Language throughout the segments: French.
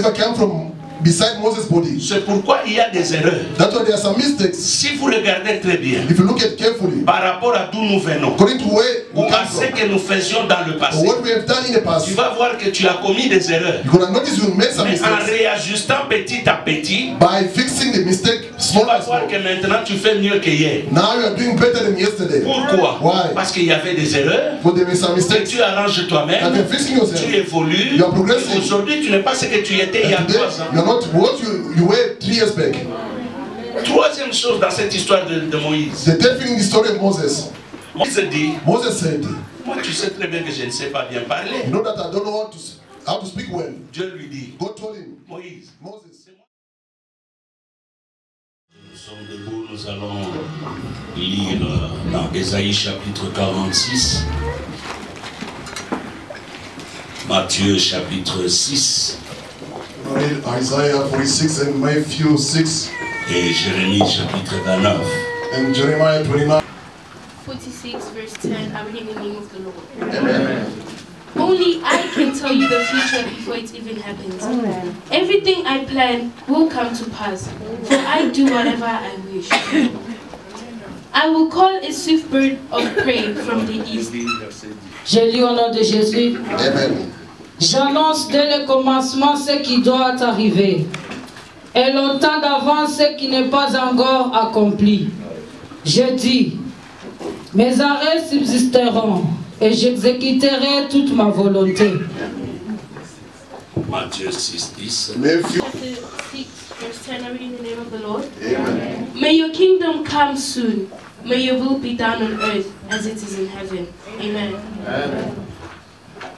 Whatever came from beside Moses' body. C'est pourquoi il y a des erreurs. That's why there are some mistakes. Si vous regardez très bien, If you look at carefully, par rapport à d'où nous venons, according to where ou we à come ce from, que nous faisions dans le or passé, what we have done in the past, tu vas voir que tu as commis des erreurs. you're going to notice you made some Mais en mistakes. réajustant petit à petit, By fixing the mistake tu small vas by voir small, que maintenant tu fais mieux que hier. now you are doing better than yesterday. Pourquoi? Why? Parce qu'il y avait des erreurs. But there were some Que mistakes. tu arranges And toi-même, you're fixing yourself. tu évolues. You are progressing. Aujourd'hui, tu n'es pas ce que tu étais il y a And today, 3 ans. you're not what you were 3 years back. Troisième chose dans cette histoire de Moïse. The third thing in the story of Moses, Moïse dit, Moses said, moi tu sais très bien que je ne sais pas bien parler. you know that I don't know how to speak well. Dieu lui dit, God told him, Moïse, Moses, nous sommes debout, nous allons lire dans Ésaïe chapitre 46, Matthieu chapitre 6 we read Isaiah 46 and Matthew 6 et Jérémie chapitre 29. and Jeremiah 29. 46 verse 10, I read in the name of the Lord. Amen. Only I can tell you the future before it even happens. Everything I plan will come to pass, for I do whatever I wish. I will call a swift bird of prey from the east. Je lis au nom de Jésus. Amen. J'annonce dès le commencement ce qui doit arriver, et longtemps d'avance ce qui n'est pas encore accompli. Je dis, mes arrêts subsisteront, et j'exécuterai toute ma volonté. Matthieu 6, 10. Matthew. Chapter 6 verse 10, I read in the name of the Lord. Amen. May your kingdom come soon. May your will be done on earth as it is in heaven. Amen.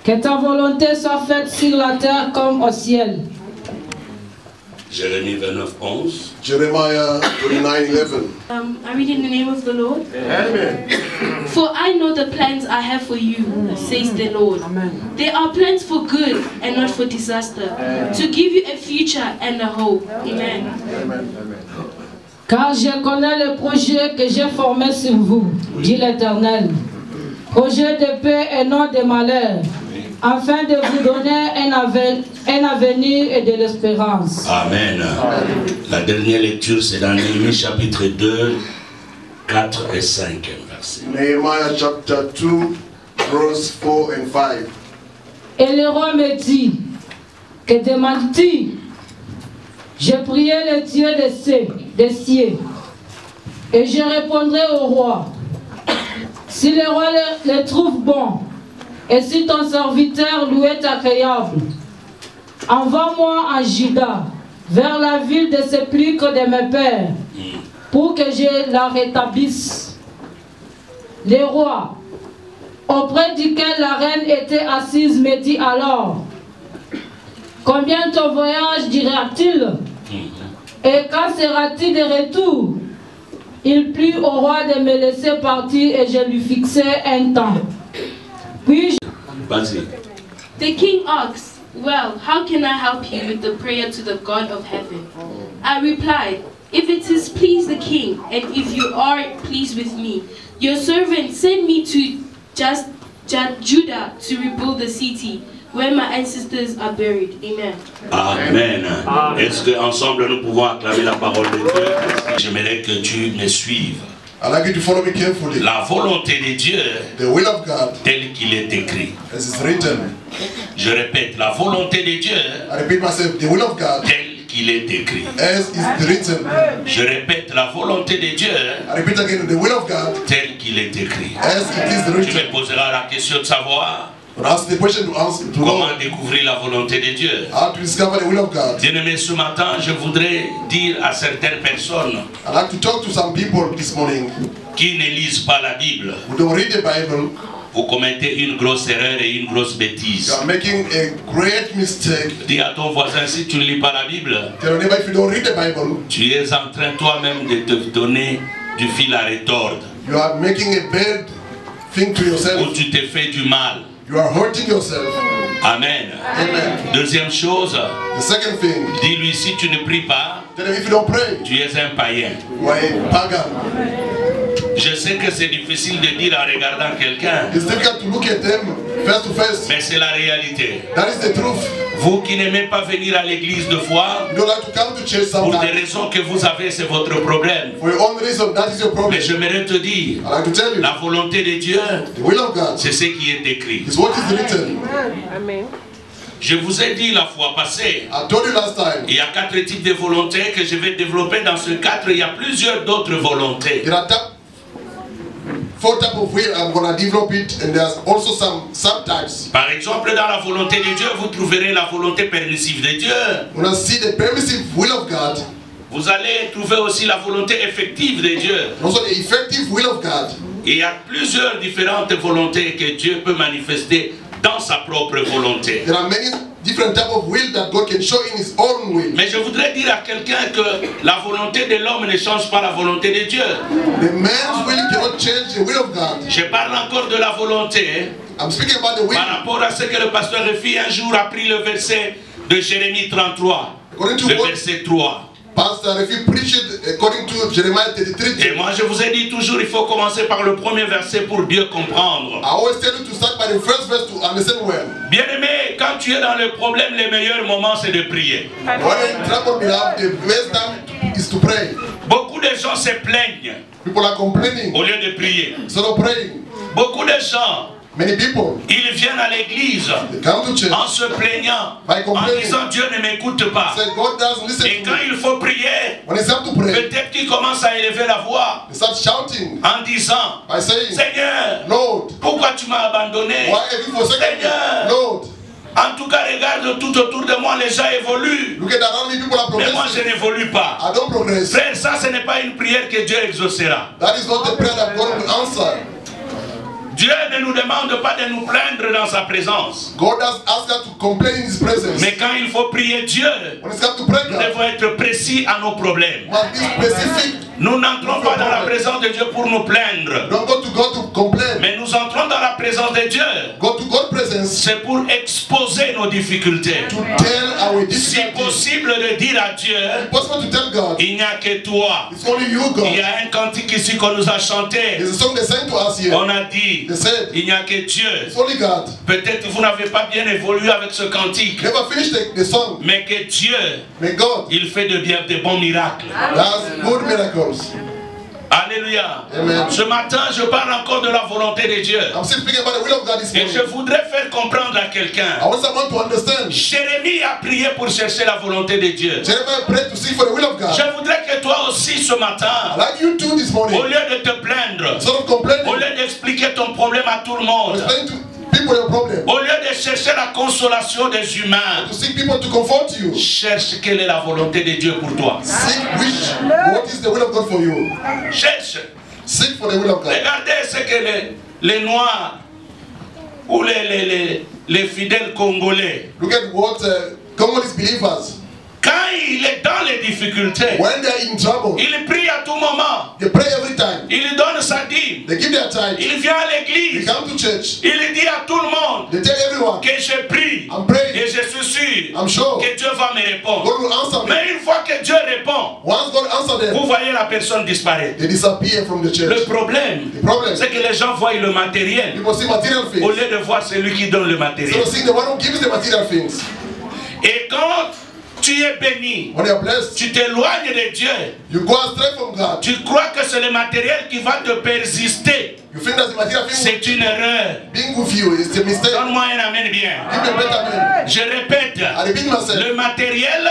Que ta volonté soit faite sur la terre comme au ciel. Jérémie 29, 11. Jeremiah 29:11. I read in the name of the Lord. Amen. For I know the plans I have for you, says the Lord. They are plans for good and not for disaster, to give you a future and a hope. Amen. Car je connais le projet que j'ai formé sur vous, dit l'Éternel. Projet de paix et non de malheur, afin de vous donner un avenir et de l'espérance. Amen. La dernière lecture, c'est dans Néhémie chapitre 2, 4 et 5. Verset. Nehemiah chapter 2, verse 4 and 5. Et le roi me dit, que demandes-tu? Je priais le Dieu des cieux, et je répondrai au roi. Si le roi le trouve bon, et si ton serviteur lui est agréable, envoie-moi en Juda, vers la ville de sépulcre de mes pères, pour que je la rétablisse. Le roi, auprès duquel la reine était assise, me dit alors, combien ton voyage dira-t-il? Et quand sera-t-il de retour? Il plut au roi de me laisser partir et je lui fixai un temps. Puis Vas-y. The king asked, well, how can I help you with the prayer to the God of heaven? I replied, if it is please the king, and if you are pleased with me, your servant sent me to Judah to rebuild the city where my ancestors are buried. Amen. Amen. Est-ce qu'ensemble nous pouvons acclamer la parole de Dieu? J'aimerais que tu me suives. I'd like you to follow me carefully. La volonté de Dieu, The will of God, tel qu'il est écrit. as is written. Je répète, la volonté de Dieu, I repeat myself, the will of God, tel qu'il est écrit. as is written. Je répète, la volonté de Dieu, I repeat again, the will of God, tel qu'il est écrit. as it is Tu written. me poseras la question de savoir But ask the question to answer to know comment découvrir la volonté de Dieu. how to discover the will of God. Bien-aimés, ce matin, je voudrais dire à certaines personnes I'd like to talk to some people this morning qui ne lisent pas la Bible. who don't read the Bible. Vous commettez une grosse erreur et une grosse bêtise. You are making a great mistake. Dis à ton voisin, si tu ne lis pas la Bible, Tell your neighbor, if you don't read the Bible, tu es en train toi-même de te donner du fil à retordre. you are making a bad thing to Ou yourself. tu te fais du mal. You are hurting yourself. Amen. Amen. Deuxième chose, The second thing, dis-lui, si tu ne pries pas, tell him if you don't pray, tu es un païen. you are a pagan. Je sais sais que c'est difficile de dire en regardant quelqu'un. It's difficult to look at them face to face. Mais c'est la réalité. That is the truth. Vous qui n'aimez pas venir à l'église de foi, You don't like to come to church pour des sometimes. raisons que vous avez, c'est votre problème. For your own reason, that is your problem. Mais j'aimerais te dire, I like to tell you, la volonté de Dieu, the will of God c'est ce qui est écrit. is what is written. Je vous ai dit la fois passée, I told you last time, il y a 4 types de volontés que je vais développer. Dans ce 4, il y a plusieurs d'autres volontés. there are 4 types of will. I'm going to develop it, and there's also some subtypes. Par exemple, dans la volonté de Dieu, vous trouverez la volonté permissive de Dieu. When I see the permissive will of God, Vous allez trouver aussi la volonté effective de Dieu. and also the effective will of God. Il y a plusieurs différentes volontés que Dieu peut manifester dans sa propre volonté. There are many different types of will that God can show in His own will. Mais je voudrais dire à quelqu'un que la volonté de l'homme ne change pas la volonté de Dieu. The man's will cannot change the will of God. Je parle encore de la volonté I'm speaking about the will. par rapport à ce que le pasteur Refi un jour a pris le verset de Jérémie 33, According to le what verset 3. Pastor Refi preached according to Jeremiah 33. Et moi je vous ai dit toujours, il faut commencer par le premier verset pour bien comprendre. I always tell you to start by the first verse to understand well. Bien aimé, quand tu es dans le problème, le meilleur moment c'est de prier. When in trouble, we have the best time is to pray. Beaucoup de gens se plaignent People are complaining au lieu de prier. instead of praying. Beaucoup de gens, Many people, ils viennent à l'église they come to church, en se plaignant, By en complaining. disant Dieu ne m'écoute pas. say God doesn't listen Et to quand me. il faut prier, When it's time to pray, peut-être qu'ils commencent à élever la voix they start shouting en disant by saying, Seigneur, Lord, pourquoi tu m'as abandonné? why have you forsaken me? Seigneur, Lord, en tout cas, regarde tout autour de moi, les gens évoluent. look at around me, people are Mais moi, progressing. je n'évolue pas. I don't progress. Frère, ça, ce n'est pas une prière que Dieu exaucera. That is not the prayer that God will answer. Dieu ne nous demande pas de nous plaindre dans sa présence. God does ask us to complain in His presence. Mais quand il faut prier Dieu, When it's time to pray, nous God devons être précis à nos problèmes. must be specific. Nous n'entrons pas dans la présence de Dieu pour nous plaindre. Don't go to God to complain. Mais nous entrons dans la présence de Dieu. Go to God's presence C'est pour exposer nos difficultés. to tell our Si difficulties. possible de dire à Dieu, It's possible to tell God, il n'y a que toi. it's only you, Il God. y a un cantique ici qu'on nous a chanté. There's a song they sang to us here. On a dit, They said, il n'y a que Dieu. it's only God. Peut-être vous n'avez pas bien évolué avec ce cantique. Never finished the song. Mais que Dieu, May God il fait de bons miracles. does good miracles. Alléluia. Amen. Ce matin, je parle encore de la volonté de Dieu. I'm still speaking about the will of God this Et je morning. voudrais faire comprendre à I quelqu'un. want someone to understand. Jérémie a prié pour chercher la volonté de Dieu. Jeremiah prayed to seek for the will of God. Je voudrais que toi aussi ce I matin, like you too this morning. au lieu de te plaindre, Instead of au complaining, lieu d'expliquer ton problème à tout le monde, explain to people your problem. au lieu de chercher la consolation des humains, To seek people to comfort you. cherche quelle est la volonté de Dieu pour toi. Seek what is the will of God for you. Cherche. Seek for the will of God. Regardez ce que les Noirs ou les fidèles Congolais, Look at what Congolese believers, quand il est dans les difficultés, when they are in trouble, il prie à tout moment, they pray every time. il donne sa dîme, They give their time. il vient à They l'église, come to church. il dit à tout le monde They tell everyone, que je prie I'm praying. et je suis sûr I'm sure que Dieu va me répondre. God will answer me. Mais une fois que Dieu répond, Once God answers them, vous voyez la personne disparaître. they disappear from the Le church. problème, The problem, c'est que les gens voient le matériel people see material au things. lieu de voir celui qui donne le Instead matériel. of seeing the one who gives the material things. Et quand tu es béni, When they are blessed, tu t'éloignes de Dieu, you go astray from God. tu crois que c'est le matériel qui va te persister. You think that the material thing C'est une erreur. being with you is a mistake. Donne-moi un amen bien. Give me a better man. Je répète, I repeat myself. le matériel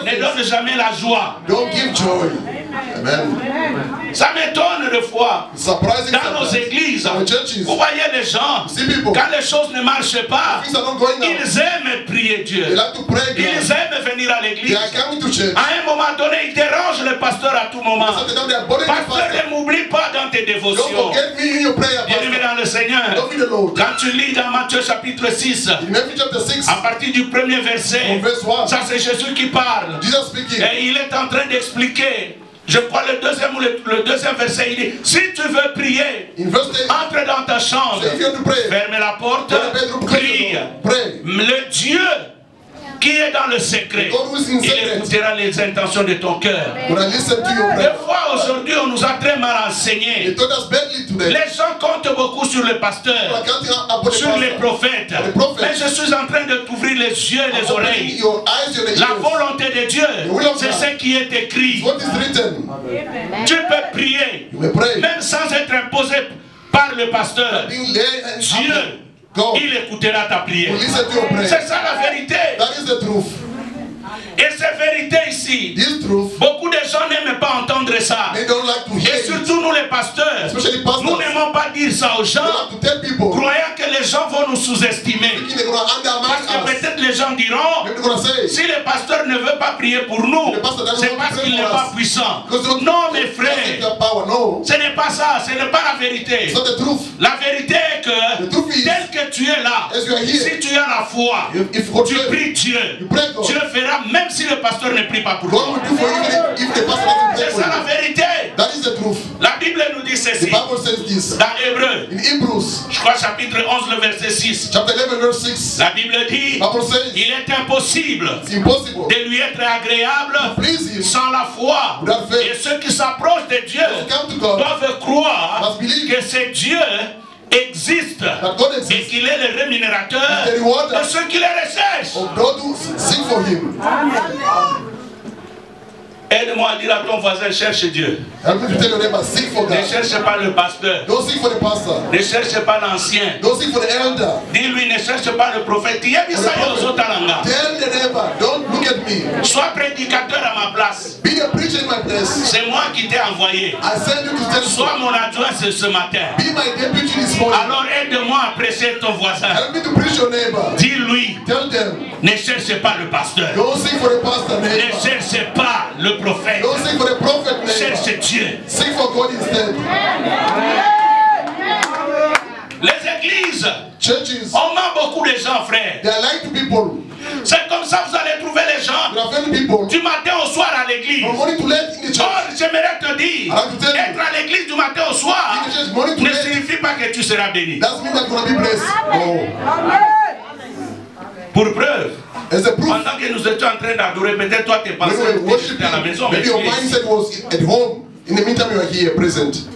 ne donne jamais la joie. Don't give joy. Amen. Ça m'étonne de fois. It's surprising Dans nos sometimes. églises, Our churches, vous voyez les gens, see people, quand les choses ne marchent pas, things are not going now. ils aiment prier They Dieu. like to pray Ils God. aiment venir à They l'église. are coming to church. À un moment donné, ils dérangent le pasteur à tout moment. Sometimes they are bothering the Pasteur, pastor. ne m'oublie pas dans tes Don't dévotions. forget me in your prayer, Bien-aimé pastor. dans le Seigneur, Don't be the Lord. quand tu lis dans Matthieu chapitre 6, In Matthew chapter 6, à partir du premier verset, from verse 1, ça c'est Jésus qui parle. Jesus speaking. Et il est en train d'expliquer, je crois le deuxième verset, il dit, si tu veux prier, In verse 10, entre dans ta chambre, so if you have to pray, ferme la porte, go to the bedroom, close the prie. door, pray. Le Dieu qui est dans le secret, God who is in il secret écoutera les intentions de ton cœur. will listen to your Des prayer. fois aujourd'hui on nous a très mal enseigné. He told us badly today. Les gens comptent beaucoup sur le pasteur, sur les prophètes. Mais je suis en train de t'ouvrir les yeux et les oreilles. La volonté de Dieu, c'est ce qui est écrit. What is written? Tu peux prier, You may pray. même sans être imposé par le pasteur. Being laid and Dieu, God il écoutera ta prière. will listen to your prayer. C'est ça la vérité. That is the truth. Et cette vérité ici, This truth, beaucoup de gens n'aiment pas entendre ça. they don't like to hear Et it. surtout nous les pasteurs, Especially pastors. nous n'aimons pas dire ça aux They gens, have to tell people. croyant que les gens vont nous sous-estimer. Thinking they're going to Parce que undermine us. peut-être les gens diront, Maybe they're going to say, si le pasteur ne veut pas prier pour nous, c'est parce qu'il n'est pas puissant. Non mes frères, the power. No, ce n'est pas ça, ce n'est pas la vérité. it's not the truth. La vérité est que, The truth is, tel que tu es là, as you are here, si tu as la foi, if God tu pray, pries Dieu, you pray God. Dieu fera même si le pasteur ne prie pas pour God toi. will do for you if the pastor doesn't pray C'est for ça la you. vérité. That is the truth. La Bible nous dit The ceci, Bible says this. dans Hébreu, In Hebrews, je crois chapitre 11, le verset 6. chapter 11, verse 6, La Bible dit, the Bible says, il est impossible it's impossible de lui être agréable to please Him sans la foi. without faith. Et ceux qui s'approchent de Dieu To come to God, doivent croire must believe que ce Dieu existe that God et exists qu'il est le rémunérateur The rewarder de ceux qui les recherchent. of those who sing for Him. Aide-moi à dire à ton voisin, cherche Dieu. Help me to tell your neighbor, sing for Ne God. cherche pas le pasteur. Don't sing for the pastor. Ne cherche pas l'ancien. Don't sing for the elder. Dis-lui, ne cherche pas le prophète. Tell the neighbor, don't look at me. Sois prédicateur à ma place. Be a preacher in my place. C'est moi qui t'ai envoyé. I send you to tell you. Sois mon adjoint ce matin. Be my deputy this morning. Alors aide-moi à prêcher ton voisin. Help me to preach your neighbor. Dis-lui, Tell them, ne cherche pas le pasteur. don't sing for the pastor Ne neighbor. cherche pas le prophète. Don't sing for the prophet neighbor. Cherche Dieu. Sing for God instead. Les églises, Churches, on ment beaucoup de gens, frère. they are lying to people. C'est comme ça que vous allez trouver les gens They are offending people. du matin au soir à l'église. From morning to late in the church. Or, j'aimerais te dire, I have to tell you. être à l'église du matin au soir In the church, morning to ne late. signifie pas que tu seras béni. Doesn't mean that you're going to be blessed. No. Pour preuve, As a proof, pendant que nous étions en train d'adorer, peut-être toi tes pensées when we were étaient à la maison, worshiping, maybe your mindset was at home. In the meantime, you are here present.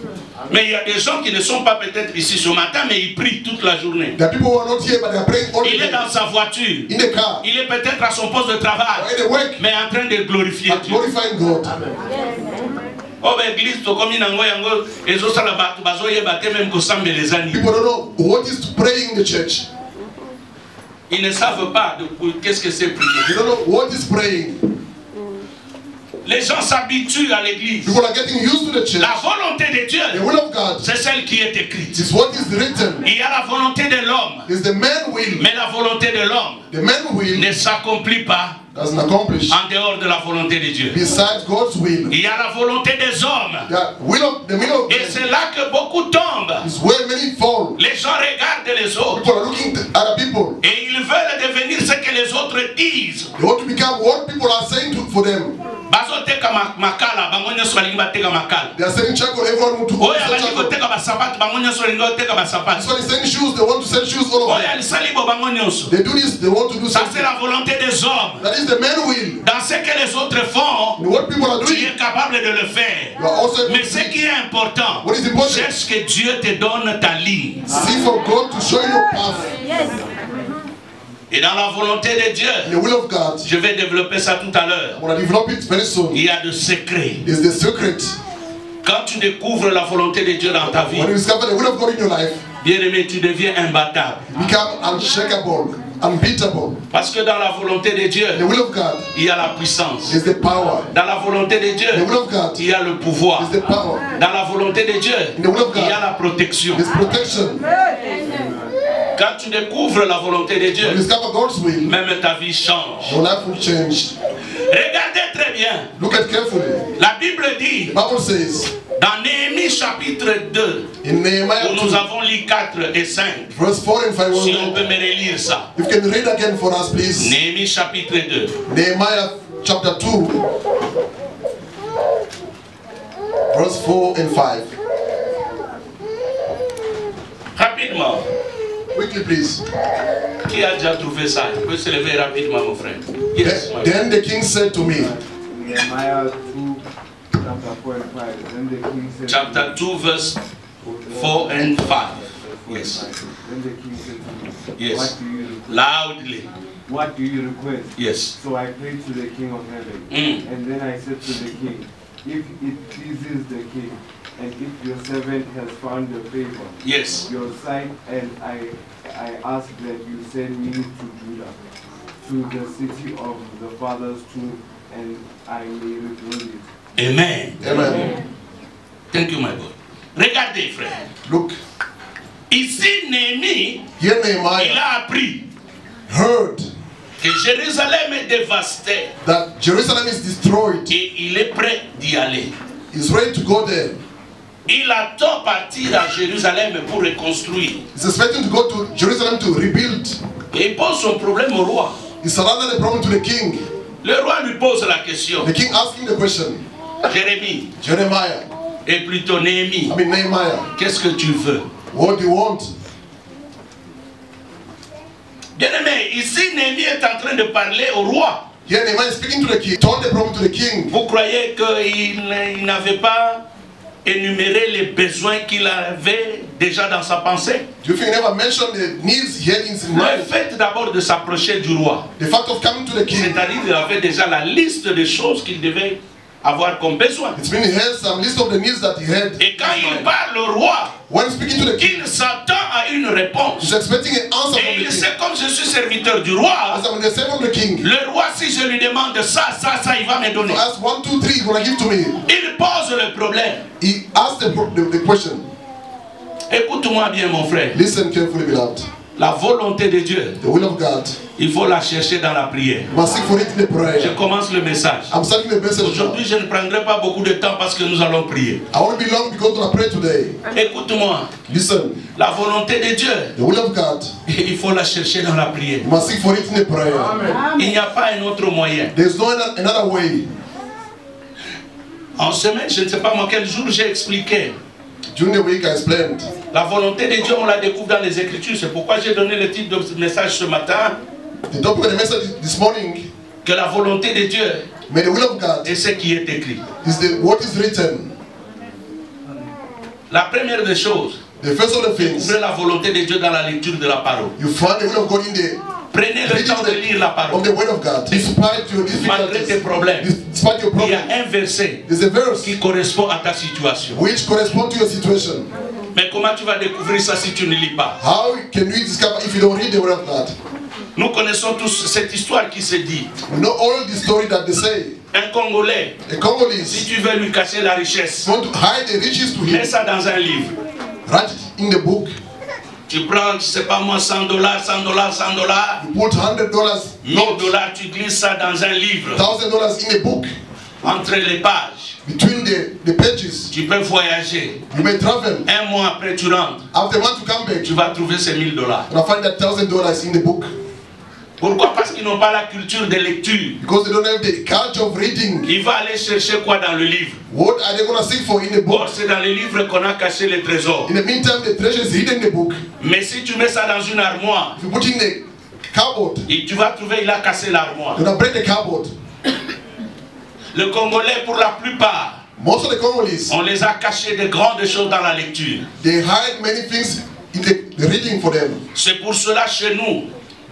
mais il y a des gens qui ne sont pas peut-être ici ce matin, mais ils prient toute la journée. There are people who are not here, but they are praying all the Il est day. dans sa voiture, In the car, il est peut-être à son poste de or travail, in the work, mais en train de glorifier and Dieu. glorifying God. Oh, ben, église, tokomi nango yango, ezosala bato bazoyeba te même kosambelezani. People don't know what is praying in the church. Ils ne savent pas qu'est-ce que c'est prier. They don't know what is praying. Les gens s'habituent à l'église. People are getting used to the church. La volonté de The Dieu, will of God c'est celle qui est écrite. is what is written. Il y a la volonté de l'homme, It's the man will. mais la volonté de l'homme The man will ne s'accomplit pas doesn't accomplish en dehors de la volonté de Dieu. besides God's will. Il y a la volonté des hommes. The will of Et man c'est là que beaucoup tombent. is where many fall. Les gens regardent les autres People are looking at other people. et ils veulent devenir ce que les autres disent. They want to become what people are saying for them. Bazoteka makala, bango nyonso balingi bateka makala. They are selling charcoal. Everyone want to Oyo sell balingi charcoal. koteka basapatu, bango nyonso balingi koteka That's basapatu. why they selling shoes. They want to sell shoes all over. Oyo alisali bo bango nyonso. They do this. They want to do Ça c'est something. la volonté des hommes. That is the man will. Dans ce que les autres font, And what people are tu doing, es capable de le faire. you are also able Mais to ce see. qui est important, What is important? cherche que Dieu te donne ta ligne. See for God to show you your path. Et dans la volonté de Dieu, In the will of God, je vais développer ça tout à l'heure. I'm going to develop it very soon. Il y a de secrets. It's the secret. Quand tu découvres la volonté de Dieu dans ta vie, When you discover the will of God in your life, bien-aimé, tu deviens imbattable. you become unshakable, unbeatable. Parce que dans la volonté de Dieu, The will of God il y a la puissance. is the power. Dans la volonté de Dieu, The will of God il y a le pouvoir. is the power. Dans la volonté de Dieu, In the will of il y a God la protection. is protection. Quand tu découvres la volonté de When you Dieu, discover God's will, même ta vie change. your life will change. Regardez très bien. Look at carefully. La Bible dit, The Bible says dans Néhémie chapitre 2, in Nehemiah où nous 2, avons lu 4 et 5, verse 4 and 5, si on peut me relire ça. if you can read again for us, please. Néhémie chapitre 2. Nehemiah chapter 2, verse 4 and 5. Rapidement. Quickly. quickly, please. Qui a déjà trouvé ça? Il peut se lever rapidement, mon frère. Yes, then the king said to me, Nehemiah 2, chapter 4 and 5. Then the king said chapter 2, verse 4 and 5. Yes. Then the king said to me, Yes. What do you request? Loudly. What do you request? Yes. So I prayed to the king of heaven. And then I said to the king, if it pleases the king, and if your servant has found the favor, Yes. your sight, and I ask that you send me to Judah, to the city of the fathers too, and I may rebuild it. Amen. Amen. Thank you, my God. Regardez, frère. Look. Ici, Néhémie, Here il Nehemiah a appris heard que Jérusalem est dévastée that Jerusalem is destroyed. et il est prêt d'y aller. He's ready to go there. Il attend partir à Jérusalem pour reconstruire. He's expecting to go to Jerusalem to rebuild. Et il pose son problème au roi. He surrendered the problem to the king. Le roi lui pose la question. The king asked him the question. Jérémie, Jeremiah, et plutôt Néhémie, I mean Nehemiah, qu'est-ce que tu veux? what do you want? Bien-aimé, ici Néhémie est en train de parler au roi. Here Nehemiah is speaking to the king. Told the problem to the king. Vous croyez qu'il n'avait pas énuméré les besoins qu'il avait déjà dans sa pensée? Do you think he never mentioned the needs he had in his Le mind? fait d'abord de s'approcher du roi, The fact of coming to the king. c'est-à-dire qu'il avait déjà la liste des choses qu'il devait avoir comme besoin. It's meaning he has some list of the needs that he had. Et quand il parle au roi, When speaking to the king, il s'attend à une réponse. he's expecting an answer Et from the il king. sait, comme je suis serviteur du roi, As I'm the servant of the king, le roi, si je lui demande ça, il va me donner. so ask 1, 2, 3, he's gonna give to me. Il pose le problème. He asked the question. Écoute-moi bien, mon frère. Listen carefully, beloved. La volonté de Dieu, The will of God. il faut la chercher dans la prière. You must seek for it in the Je prayer. commence le message. I'm starting the message now. Aujourd'hui, je ne prendrai pas beaucoup de temps parce que nous allons prier. I won't be long because we're gonna pray today. Écoute-moi, Listen, la volonté de Dieu, the will of God. il faut la chercher dans la prière. You must seek for it in the prayer. Il n'y a pas un autre moyen. There's no another way. En semaine, je ne sais pas moi quel jour j'ai expliqué. During the week, I explained. La volonté de Dieu, on la découvre dans les Écritures. C'est pourquoi j'ai donné le titre de ce message ce matin. The topic of the message this morning, Que la volonté de Dieu may the will of God est ce qui est écrit. is what is written. La première des choses, The first of the things, découvrez la volonté de Dieu dans la lecture de la parole. you find the will of God in the Prenez le temps de lire la of parole. the word of God. Despite your Malgré tes difficulties, problèmes, despite your il y a problems, un verset there's a verse qui correspond à ta situation. which corresponds to your situation. Mais comment tu vas découvrir ça si tu ne lis pas? How can we discover if you don't read the word of God? Nous connaissons tous cette histoire qui se dit. We know all the story that they say. Un Congolais, The Congolese si tu veux lui cacher la richesse, want to hide the riches to mets him. ça dans un livre. Write it in the book. Tu prends, je sais pas moi, $100, $100, $100, You put $100, $1000, tu glisses ça dans un livre. $1,000 in the book. Entre les pages, Between the pages, tu peux voyager. you may travel. Un mois après, tu rentres. After one to come back, Tu vas trouver ces $1000. and I find that $1,000 in the book. Pourquoi? Parce qu'ils n'ont pas la culture de lecture. Because they don't have the culture of reading. Il va aller chercher quoi dans le livre? What are they going to seek for in the Or, book? c'est dans le livre qu'on a caché les trésors. In the meantime, the treasure is hidden in the book. Mais si tu mets ça dans une armoire, If you put it in the cupboard, et tu vas trouver, il a cassé l'armoire. you're going to break the cupboard. Le Congolais, pour la plupart, Most of the Congolese, on les a cachés de grandes choses dans la lecture. they hide many things in the reading for them. C'est pour cela chez nous,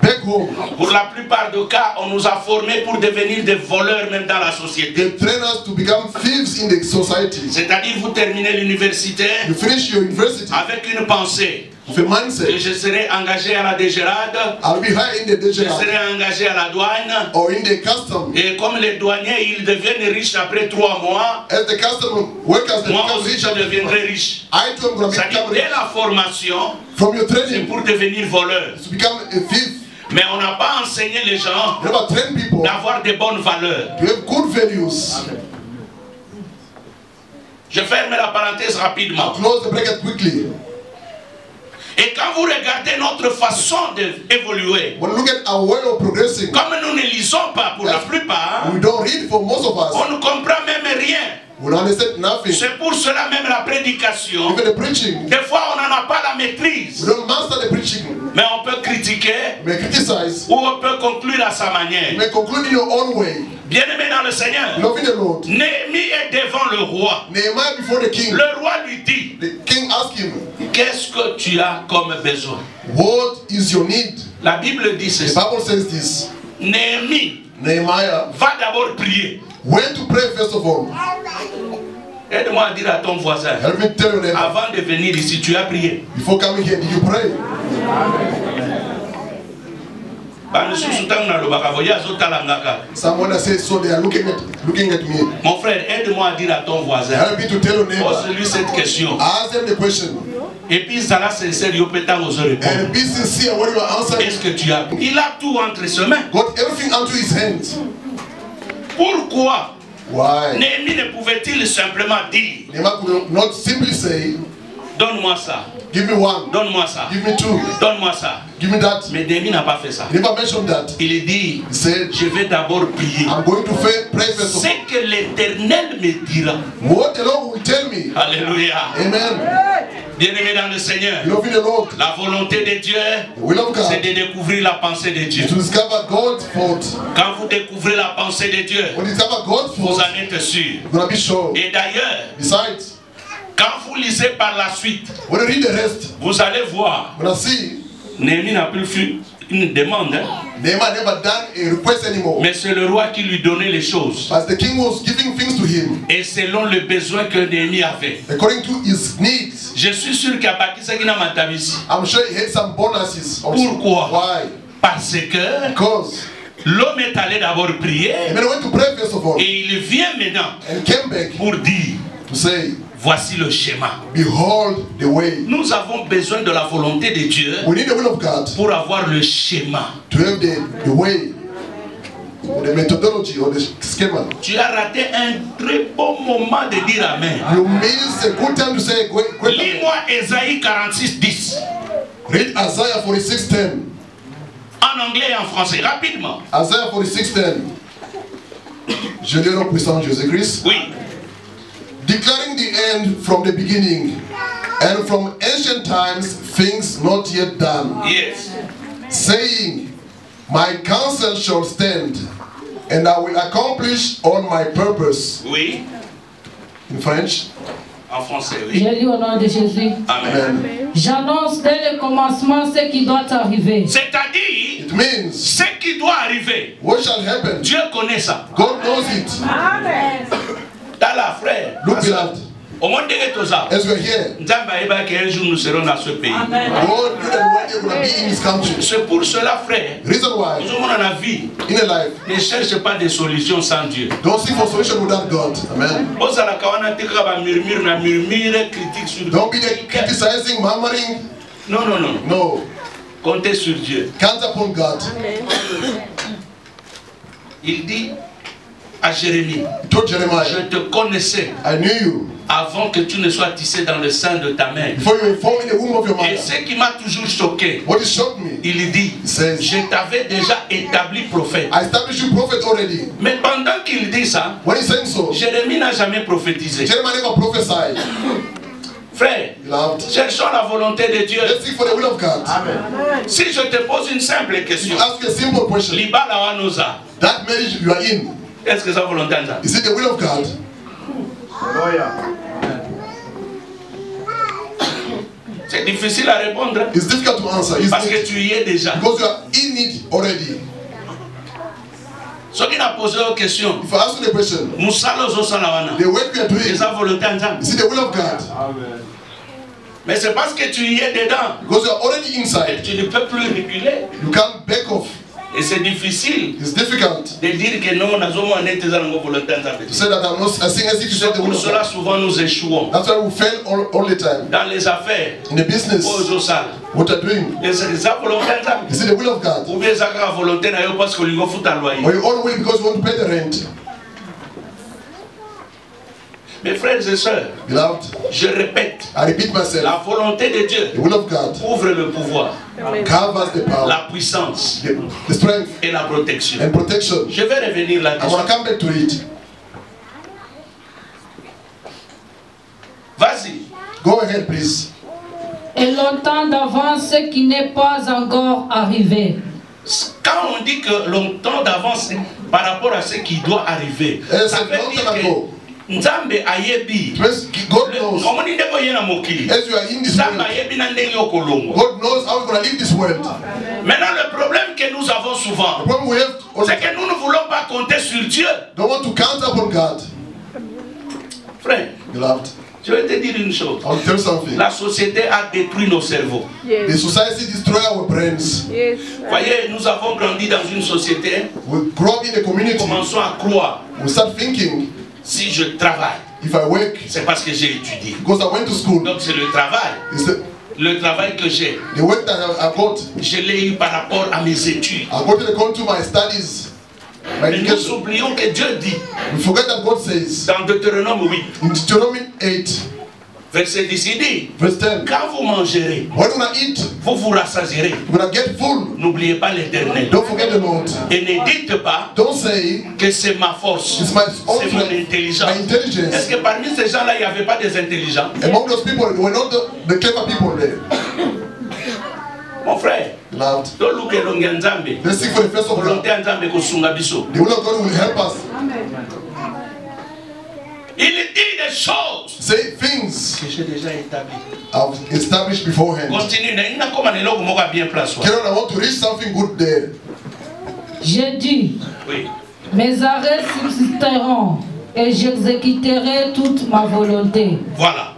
Back home, pour la plupart des cas, on nous a formés pour devenir des voleurs même dans la société. they train us to become thieves in the society. C'est-à-dire, vous terminez l'université You finish your university avec une pensée with a que mindset. je serai engagé à la DGRAD, I'll be high in the je desert serai engagé à la douane. or in the custom. Et comme les douaniers, ils deviennent riches après 3 mois, As the custom workers, they moi become aussi rich. je deviendrai riche. I too am going to C'est-à-dire, become dès rich. la formation, From your c'est training pour devenir voleur. to become a thief. Mais on n'a pas enseigné les gens You never train people d'avoir de bonnes valeurs. to have good values. Je ferme la parenthèse rapidement. I'll close the bracket quickly. Et quand vous regardez notre façon d'évoluer, When you look at our way of progressing, comme nous ne lisons pas pour la plupart, we don't read for most of us. on ne comprend même rien. We don't understand nothing. C'est pour cela même la prédication, Even the preaching, des fois on n'en a pas la maîtrise. we don't master the preaching. Mais on peut critiquer. may criticize. Ou on peut conclure à sa manière. You may conclude in your own way. Bien-aimé dans le Seigneur. Loving the Lord. Néhémie est devant le roi. Nehemiah before the king. Le roi lui dit. The king asked him, qu'est-ce que tu as comme besoin? what is your need? La Bible dit The ceci. Bible says this. Va Nehemiah d'abord prier. went to pray first of all. Aide-moi à dire à ton voisin. Help me tell your neighbor. Avant de venir ici, tu as prié. Before coming here, did you pray? Someone says so. They are looking at me. Mon frère, aide-moi à dire à ton voisin. Help me to tell your neighbor. Pose-lui cette question. Ask them the question. Et puis ça là sincère, il peut répondre. And be sincere when you are answering. Est-ce que tu as? Il a tout entre ses mains. Got everything onto his hands. Pourquoi? Why? Néhémie ne pouvait-il simplement dire? Nehemiah could not simply say, donne-moi ça. give me one. Donne-moi ça. Give me two. Donne-moi ça. Give me that. Mais Néhémie n'a pas fait ça. He never mentioned that. Il dit, He said, je vais d'abord prier. I'm going to pray first of all. C'est que l'Éternel me dira. What the Lord will tell me. Alléluia. Amen. Bien-aimé dans le Seigneur, Loving the Lord. la volonté de Dieu, The will of c'est God de découvrir la pensée de Dieu. is to discover God's thought. Quand vous découvrez la pensée de Dieu, When you discover God's vous thought, en êtes sûr. you're going to be sure. Et d'ailleurs, Besides, quand vous lisez par la suite, when you read the rest, vous allez voir, you're going to see Néhémie n'a plus fait une demande, hein? Nehemiah never done a request anymore. Mais c'est le roi qui lui donnait les choses. As the king was giving things to him, Et selon le besoin que Néhémie avait. according to his needs, Je suis sûr qu'il y a pas qui n'a matabisi. I'm sure he had some bonuses also. Pourquoi? Why? Parce que Because l'homme est allé d'abord prier the man went to pray first of all et il vient maintenant and came back pour dire, to say, voici le schéma. behold the way. Nous avons besoin de la volonté de Dieu We need the will of God pour avoir le schéma. to have the way, or the methodology, or the schema. Tu as raté un très bon moment de dire Amen. You miss a good time to say, great amen. Lis-moi Ésaïe 46, 10. Read Isaiah 46:10. En anglais et en français, rapidement. Isaiah 46:10. Je lis au puissant Jésus-Christ. Oui. Declaring the end from the beginning, and from ancient times things not yet done. Yes. Saying, my counsel shall stand, and I will accomplish all my purpose. Oui. In French. En français, oui. J'ai lu au nom de Jésus. Amen. J'annonce dès le commencement ce qui doit arriver. C'est-à-dire, It means ce qui doit arriver, what shall happen. Dieu connaît ça. God knows it. Dans la frère. Look, beloved, Au monde de tout ça. as we're here, Nzamba eba qu'un jour nous serons dans ce pays. God knew that one day we're going to be in this country. C'est pour cela, frère. Reason why, Nous sommes dans la vie. in a life, Ne cherche pas de solution sans Dieu. don't seek for solution without God. Amen. Ozala kawana tika ba murmure na murmure critique sur Don't be there criticizing, murmuring. Non, non, non. No. Comptez sur Dieu. Count upon God. Il dit à Jérémie, He told Jeremiah, je te connaissais I knew you avant que tu ne sois tissé dans le sein de ta mère. before you were formed in the womb of your Et mother. ce qui m'a toujours choqué, What is shocked me, il dit, he says, je t'avais déjà établi prophète. I established you prophet already. Mais pendant qu'il dit ça, When he's saying so, Jérémie n'a jamais prophétisé. Jeremiah never prophesied. Frère, Beloved, cherchons la volonté de Dieu. let's seek for the will of God. Si je te pose une simple question, You ask you a simple question. Libala wanoza, That marriage you are in, est-ce que ça volonté ça? is it the will of God? C'est difficile à répondre It's difficult to answer, isn't parce que it? tu y es déjà. Because you are in it already. Ce qui n'a posé une question, If I ask you the question, Moussalo Zosalawana, the work we are doing, c'est sa volonté ensemble. is it the will of God? Mais c'est parce que tu y es dedans Because you are already et inside. tu ne peux plus reculer. You can't back off. Et c'est difficile It's difficult de dire que non, nous avons été dans la volonté ensemble. to say that I'm not saying as if it's C'est not the will pour of cela God. souvent nous échouons. That's why we fail all the time. Dans les affaires, In the business, aux osales. what you're doing, Et c'est sa volonté ensemble. is it the will of God? Ou bien ça la volonté n'a pas parce que l'on fout à loyer. Or you all will because you want to pay the rent? Mes frères et sœurs, Beloved, je répète, I repeat myself, la volonté de Dieu the will of God ouvre le pouvoir, covers the power, la puissance the strength, et la protection. and protection. Je vais revenir I là-dessus. want to come back to it. Vas-y. Go ahead, please. Et et longtemps d'avance ce qui n'est pas encore arrivé. Quand on dit que longtemps d'avance par rapport à ce qui doit arriver, ça veut dire que Nzambe ayebi. God knows. As you are in this world, God knows how you're going to leave this world. Maintenant, le problème que nous avons souvent, c'est que nous ne voulons pas compter sur Dieu. Don't want to count upon God. Frère, beloved, je vais te dire une chose. I'll tell you something. La société a détruit nos cerveaux. Yes. The society destroy our brains. Yes. Voyez, nous avons grandi dans une société. We grow up in a community. Commençons à croire. We start thinking. Si je travaille, if I work, c'est parce que j'ai étudié. Because I went to school. Donc c'est le travail. Le travail que j'ai. The work that I got. Je l'ai eu par rapport à mes études. I got it according to my studies. Mais nous oublions que Dieu dit. We forget that God says. Dans Deutéronome 8. In Deuteronomy 8. Verset 10, il dit, Verse 10. Quand vous mangerez, vous vous rassasierez. N'oubliez pas l'Éternel. Et ne dites pas que c'est ma force, c'est mon intelligence. Est-ce que parmi ces gens-là, il n'y avait pas des intelligents? Among those people, were not the clever people there. Mon frère, let's seek for the face of God. The will of God will help us. Il dit des choses say things que j'ai déjà établies. I've established beforehand. Continue. I want to read something good there. J'ai dit, oui. Mes arrêts subsisteront et j'exécuterai toute ma volonté. Voilà.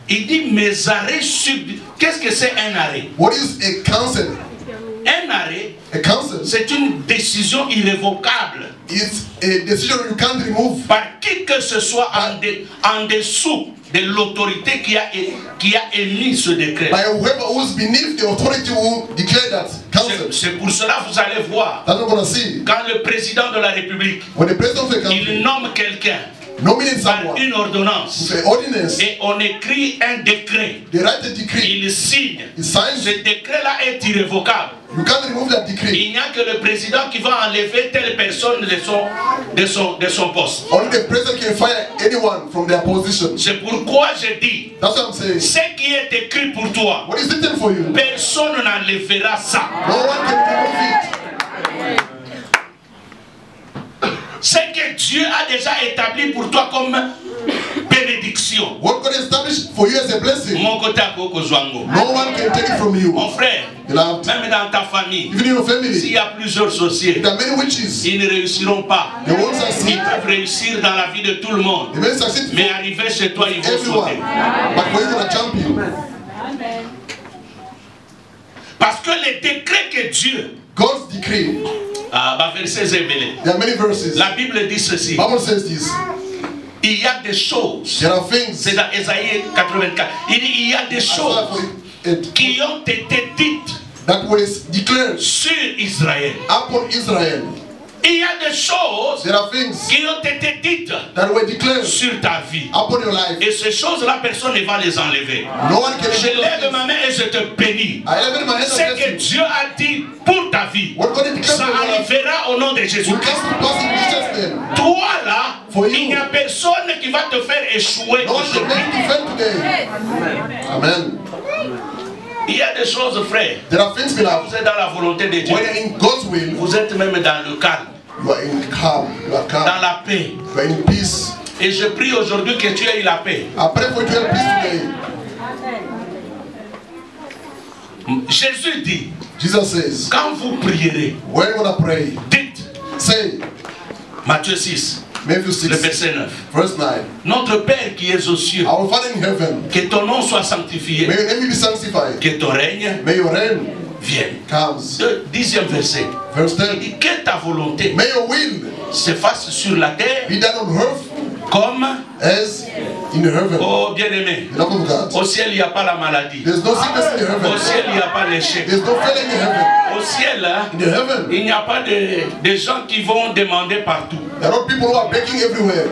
Il dit mes arrêts subsisteront. Qu'est-ce que c'est un arrêt? What is a counsel? Un arrêt, c'est une décision irrévocable. It's a decision you can't remove. Par qui que ce soit en dessous de l'autorité qui a émis ce décret. By whoever who's beneath the authority who declared that counsel. C'est pour cela que vous allez voir. Quand le président de la République, il nomme quelqu'un. Par une ordonnance. Et on écrit un décret. Il signe. Ce décret-là est irrévocable. Il n'y a que le président qui va enlever telle personne de son poste. C'est pourquoi je dis, ce qui est écrit pour toi, personne n'enlèvera ça. Ce que Dieu a déjà établi pour toi comme bénédiction. What God established for you as a blessing. Mon côté à Kokoswango. No one can take it from you. Mon frère, même dans ta famille, s'il y a plusieurs sorciers, ils ne réussiront pas. Ils peuvent réussir dans la vie de tout le monde. Mais arriver chez toi, ils vont sauter. Parce que les décrets que Dieu, God's decree. There are many verses. La Bible dit ceci. Bible says this. Il y a des choses. There are things. C'est dans Ésaïe 84. Il y a des choses qui ont été dites that was declared sur Israël. Upon Israel. Il y a des choses qui ont été dites sur ta vie. Upon your life. Et ces choses-là, personne ne va les enlever. Je lève ma main et je te bénis. Ce que Dieu a dit pour ta vie, ça arrivera au nom de Jésus-Christ. Toi là, il n'y a personne qui va te faire échouer aujourd'hui. Amen. Il y a des choses, frère. There are things, vous êtes dans la volonté de Dieu. When you're in God's will, vous êtes même dans le calme. You are in calm. You are calm. Dans la paix. You are in peace. Et je prie aujourd'hui que tu aies la paix. I pray for you to have peace today. Jésus dit, Jesus says, quand vous prierez, when you want to pray, dites, say, Matthieu 6, Matthew 6, le verset 9. Verse 9. Notre Père qui es aux cieux, our Father in heaven, que ton nom soit sanctifié, may your name be sanctified, que ton règne vienne. Comes. Le 10e verset. Verse 10. Il dit que ta volonté may your will se fasse sur la terre be done on earth comme as in heaven. Oh bien-aimé, au ciel il n'y a pas la maladie. There's no sickness in heaven. Au ciel il n'y a pas l'échec. There's no failure in heaven. Au ciel il n'y a pas de gens qui vont demander partout. There are people who are begging everywhere.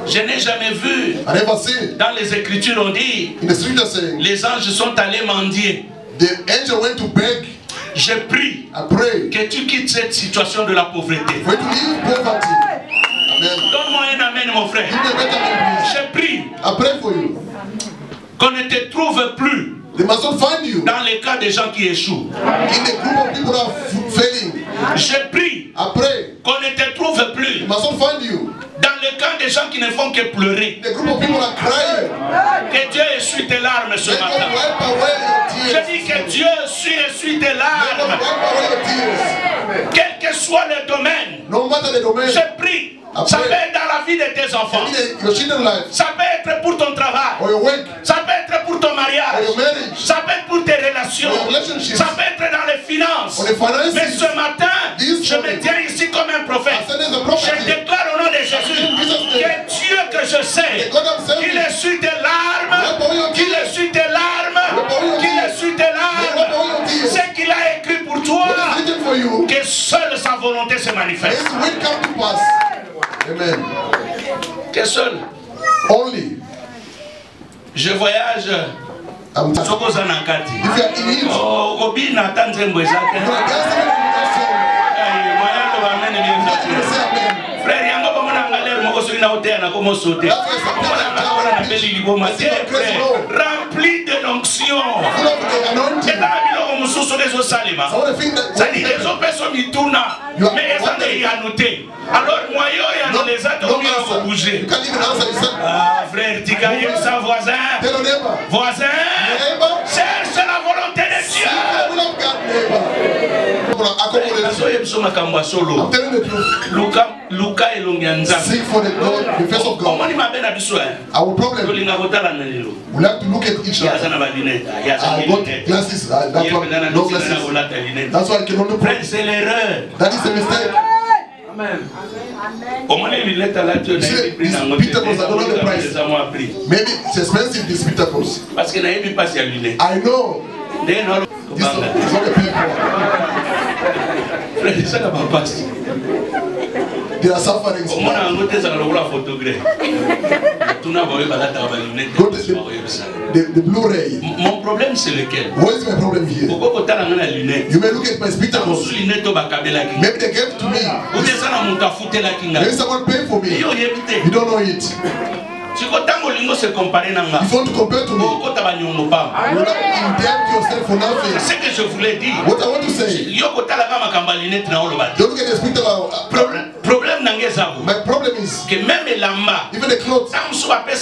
Je n'ai jamais vu. I never seen. Dans les Écritures on dit, in the scripture saying, les anges sont allés mendier. The angel went to beg. Je prie que tu quittes cette situation de la pauvreté. For you to leave poverty. Amen. Donne-moi un amen, mon frère. Je prie qu'on ne te trouve plus They must not find you. Dans les cas des gens qui échouent. In the group of people who are failing. Je prie. Après. Qu'on ne te trouve plus. They must not find you. Dans le cas des gens qui ne font que pleurer. The group of people are crying. Que Dieu essuie tes larmes ce matin. Je dis que Dieu essuie tes larmes. Quel que soit le domaine. No matter the domain. Je prie. Ça peut être dans la vie de tes enfants. Ça peut être pour ton travail. Ça peut être pour ton mariage. Ça peut être pour tes relations. Ça peut être dans les finances. Mais ce matin, je me tiens ici comme un prophète. Je déclare au nom de Jésus que Dieu que je sais, qu'il essuie tes larmes, qu'il essuie tes larmes, qu'il essuie tes larmes. Ce qu'il a écrit pour toi, que seule sa volonté se manifeste. Amen. Que seul. Only. Je voyage. Sokoza nakati. If you are in it. Oh, obi na tanzembo ezake. Frère, yango bamona ngale moko soki na hotel na komo sauter. Bamona na beli liboma te. Rempli de l'onction. Et dans la biloko mususu lezo salima. Ça dit les opérations mituna. Mais eza ne ya noter. Alors moi yo ya no les autres ont bouger. Ah frère, tu gagnes ça voisin. Voisin. Cherche la volonté de Dieu. Luka elongianza. Seek for the face of God. Our problem. We have to look at each other. I got glasses. That's why no glasses. That's why I can only pray. That is a mistake. Amen. Peter was another price. Maybe it's expensive, these Peter's. I know. This is not a people. There are sufferings. The Blu-ray. Mon problème c'est lequel? What is my problem here? You may look at my spectacles. Maybe they gave to me. Maybe someone paid for me. You don't know it. If you want to compare to me, you will not indemn yourself for nothing. C'est ce que je voulais dire. What I want to say. Don't look at the spectacle. My problem is que même lamba, even the clothes. Maybe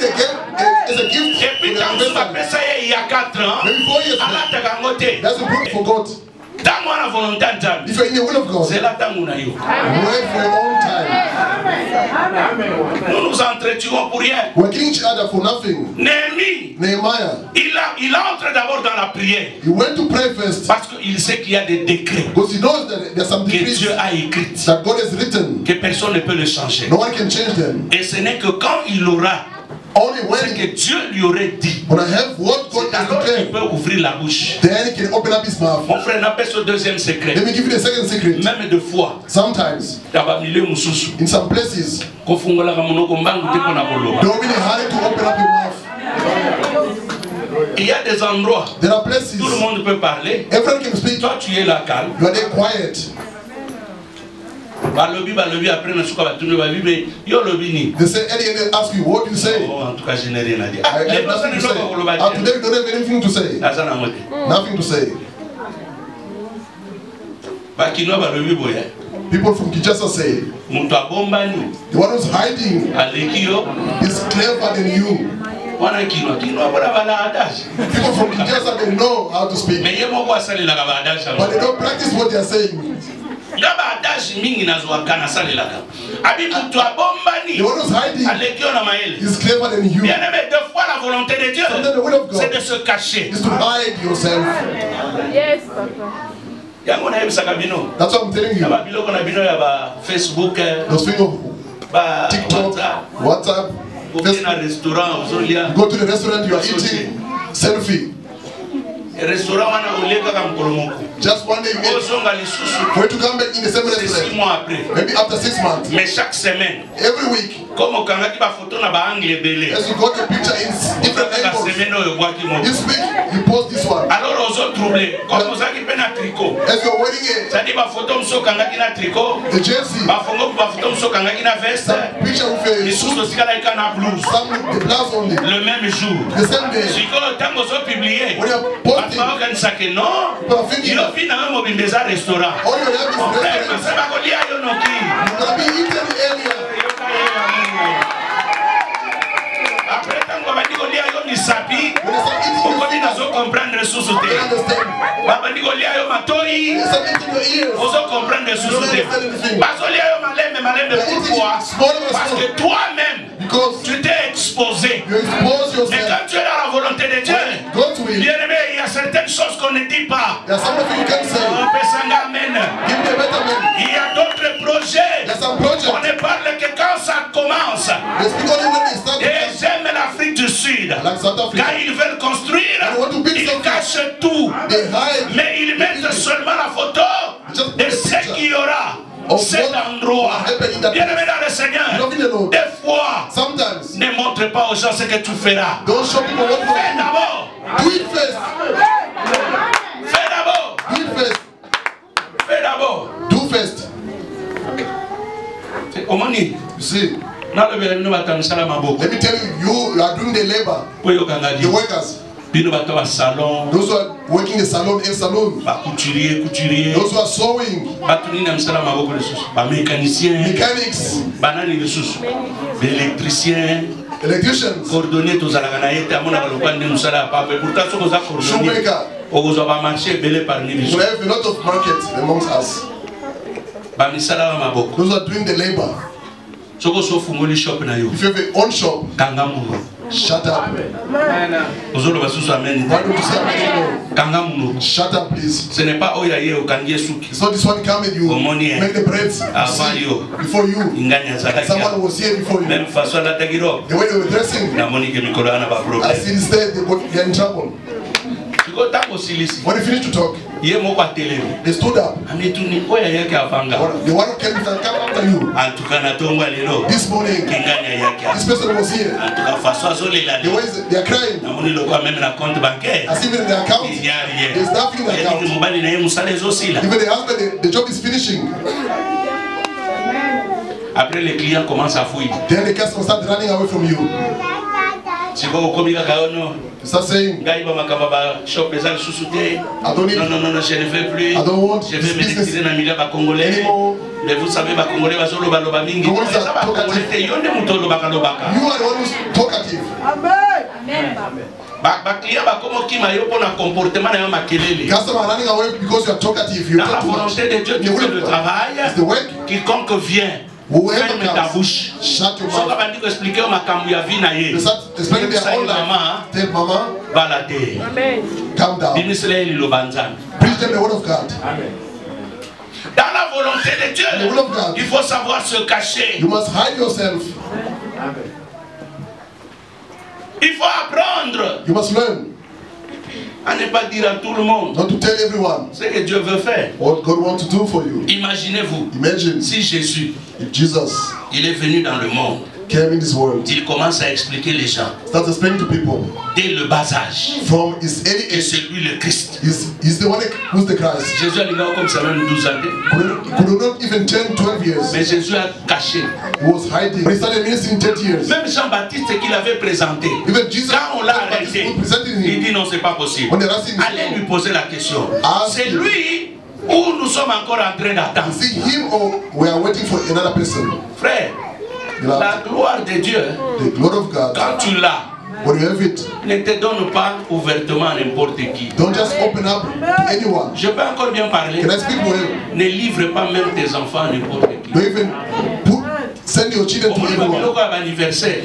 they gave as a gift. Et puis il y a 4 ans, that's a proof for God. If you're in the will of God, wait for your own time. Nous nous entretuons pour rien. We're killing each other for nothing. Nehemiah, il entre d'abord dans la prière. He went to pray first. Parce qu'il sait qu'il y a des décrets. Because he knows that there's some decrees que Dieu a écrit. That God has written. Que personne ne peut le changer. No one can change them. Et ce n'est que quand il aura ce que Dieu lui aurait dit, when I have what God has declared, il peut ouvrir la bouche. Then he can open up his mouth. Mon frère, n'appelle ce deuxième secret. Let me give you the second secret. Même deux fois. Sometimes. In some places. Don't be in a hurry to open up your mouth. Il y a des endroits. There are places. Tout le monde peut parler. Everyone can speak. Toi, tu es là calme. You are there quiet. They say, Eddie ask you, what do you say? Oh, en tout cas, je n'ai rien à dire. I have nothing to say. Today we don't have anything to say. Nothing to say. People from Kinshasa say, the one who's hiding is clever than you. People from Kinshasa, they know how to speak. But they don't practice what they are saying. The one who's hiding is clever than you. Sometimes the will of God is to hide yourself. Yes, Papa. That's what I'm telling you. Facebook, those things of TikTok, WhatsApp, Facebook. Go to the restaurant, you are eating, selfie. Restaurant Just one day you get for you to come back in the same restaurant. Maybe after 6 months. Mais chaque semaine. Every week. Comme au Canada, il va photo na ba angle belé. As you got the picture in different angles. This week you post this one. Alors aux autres troublés. Comme vous avez fait un tricot. As you're wearing it. Ça dit ba photo mso kanga kina tricot. The jersey. Ba photo mso kanga kina veste. Picture with les sous aussi kala kana blouse. Some with the blouse only. Le même jour. The same day. Si quand tango so publié. When you're posting. Pas organiser que non. Il a fini même au Bimbeza restaurant. All you have is restaurant. Ça va coller à yonoki. You will be eaten earlier. Après tango ba diko lia yo misapi. Pourquoi tu n'as comprendre les sous-soutés? Baba diko lia yo matoi. Oso comprendre les sous-soutés. Baso lia yo maleme pourquoi? Parce que toi-même tu t'es exposé. Mais quand tu es dans la volonté de Dieu, bien aimé, il y a certaines choses qu'on ne dit pas. On peut s'en amen. Il y a d'autres projets. On ne parle que quand ça commence. Et j'aime l'Afrique du Sud. Quand ils veulent construire, ils cachent tout. Mais ils mettent seulement la photo de ce qu'il y aura. Cet endroit, bien aimé dans le Seigneur, des fois, ne montre pas aux gens ce que tu feras. Fais d'abord. Fais d'abord. Fais d'abord. Do first. Omoni, see. Let me tell you, you are doing the labor. The workers. Those who are working the salon and saloon. Those who are sewing. Mechanics. Electricians. Shoemaker. We have a lot of markets amongst us. Those who are doing the labor. If you have your own shop, shut up. Why don't you say amen? Shut up, please. So this one come and you make the breads before you. Someone was here before you. The way they were dressing, I see instead they are in trouble. When they finished to talk, they stood up. The one who came after you. This morning, this person was here. The way they are crying. As even in the account, there's nothing in the account. Even the husband, the job is finishing. Après les clients commencent à fouiller. Then the customers start running away from you. Start saying, I don't need, non, je ne veux plus. I don't want je veux me décider dans le milieu congolais. Mais vous savez, les Congolais sont mingi. You are the one who's talkative. Amen. Customer running away because you are talkative. Dans la volonté de Dieu, tu fais le travail. Quiconque vient. Whoever ta bouche. Shut your mouth. Expliquer ma They start explaining their own life. Tell mama. Amen. Calm down. Preach them the word of God. Amen. Dans la volonté de Dieu, il faut savoir se cacher. You must hide yourself. Amen. Il faut apprendre. You must learn. À ne pas dire à tout le monde. Not to tell everyone. Ce que Dieu veut faire. What God wants to do for you. Imaginez-vous. Imagine. Si Jésus. If Jesus. Il est venu dans le monde. Came in this world. Il commence à expliquer les gens. Start explaining to people. Dès le bas âge. From his early age. Et c'est lui le Christ. He's the one who's the Christ. Jésus a eu comme ça même 12 ans. Could not even 10, 12 years. Mais Jésus a caché. He was hiding. When he started ministering 30 years. Même Jean-Baptiste qu'il avait présenté. Even Jesus. Quand on l'a arrêté, il dit non, c'est pas possible. Allez lui poser la question. C'est lui ou nous sommes encore en train d'attendre. See him or we are waiting for another person. Frère. La gloire de Dieu, the glory of God, quand tu l'as, when you have it, ne te donne pas ouvertement à n'importe qui. Don't just open up to anyone. Je peux encore bien parler. Can I speak well? Ne livre pas même tes enfants à n'importe qui. Don't even send your children to everyone.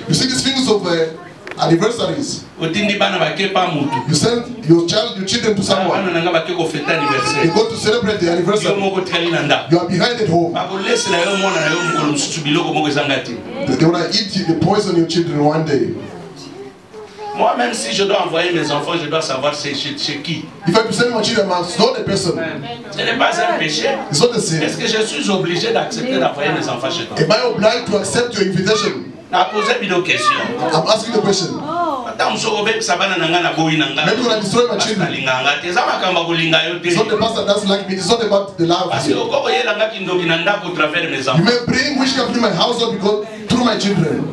You see these things of anniversaries. You send your children to someone. You go to celebrate the anniversary. You are behind at home. They want to eat the poison your children one day. Moi, même si je dois envoyer mes enfants, je dois savoir c'est chez qui. If I have to send my children, it's not the person. Ce n'est pas un péché. It's not the sin. Est-ce que je suis obligé d'accepter d'envoyer mes enfants chez toi? Am I obliged to accept your invitation? I'm asking the question. Maybe when I destroy my children, it's not the pastor that doesn't like me, it's not about the love. You may bring witchcraft into my household because through my children.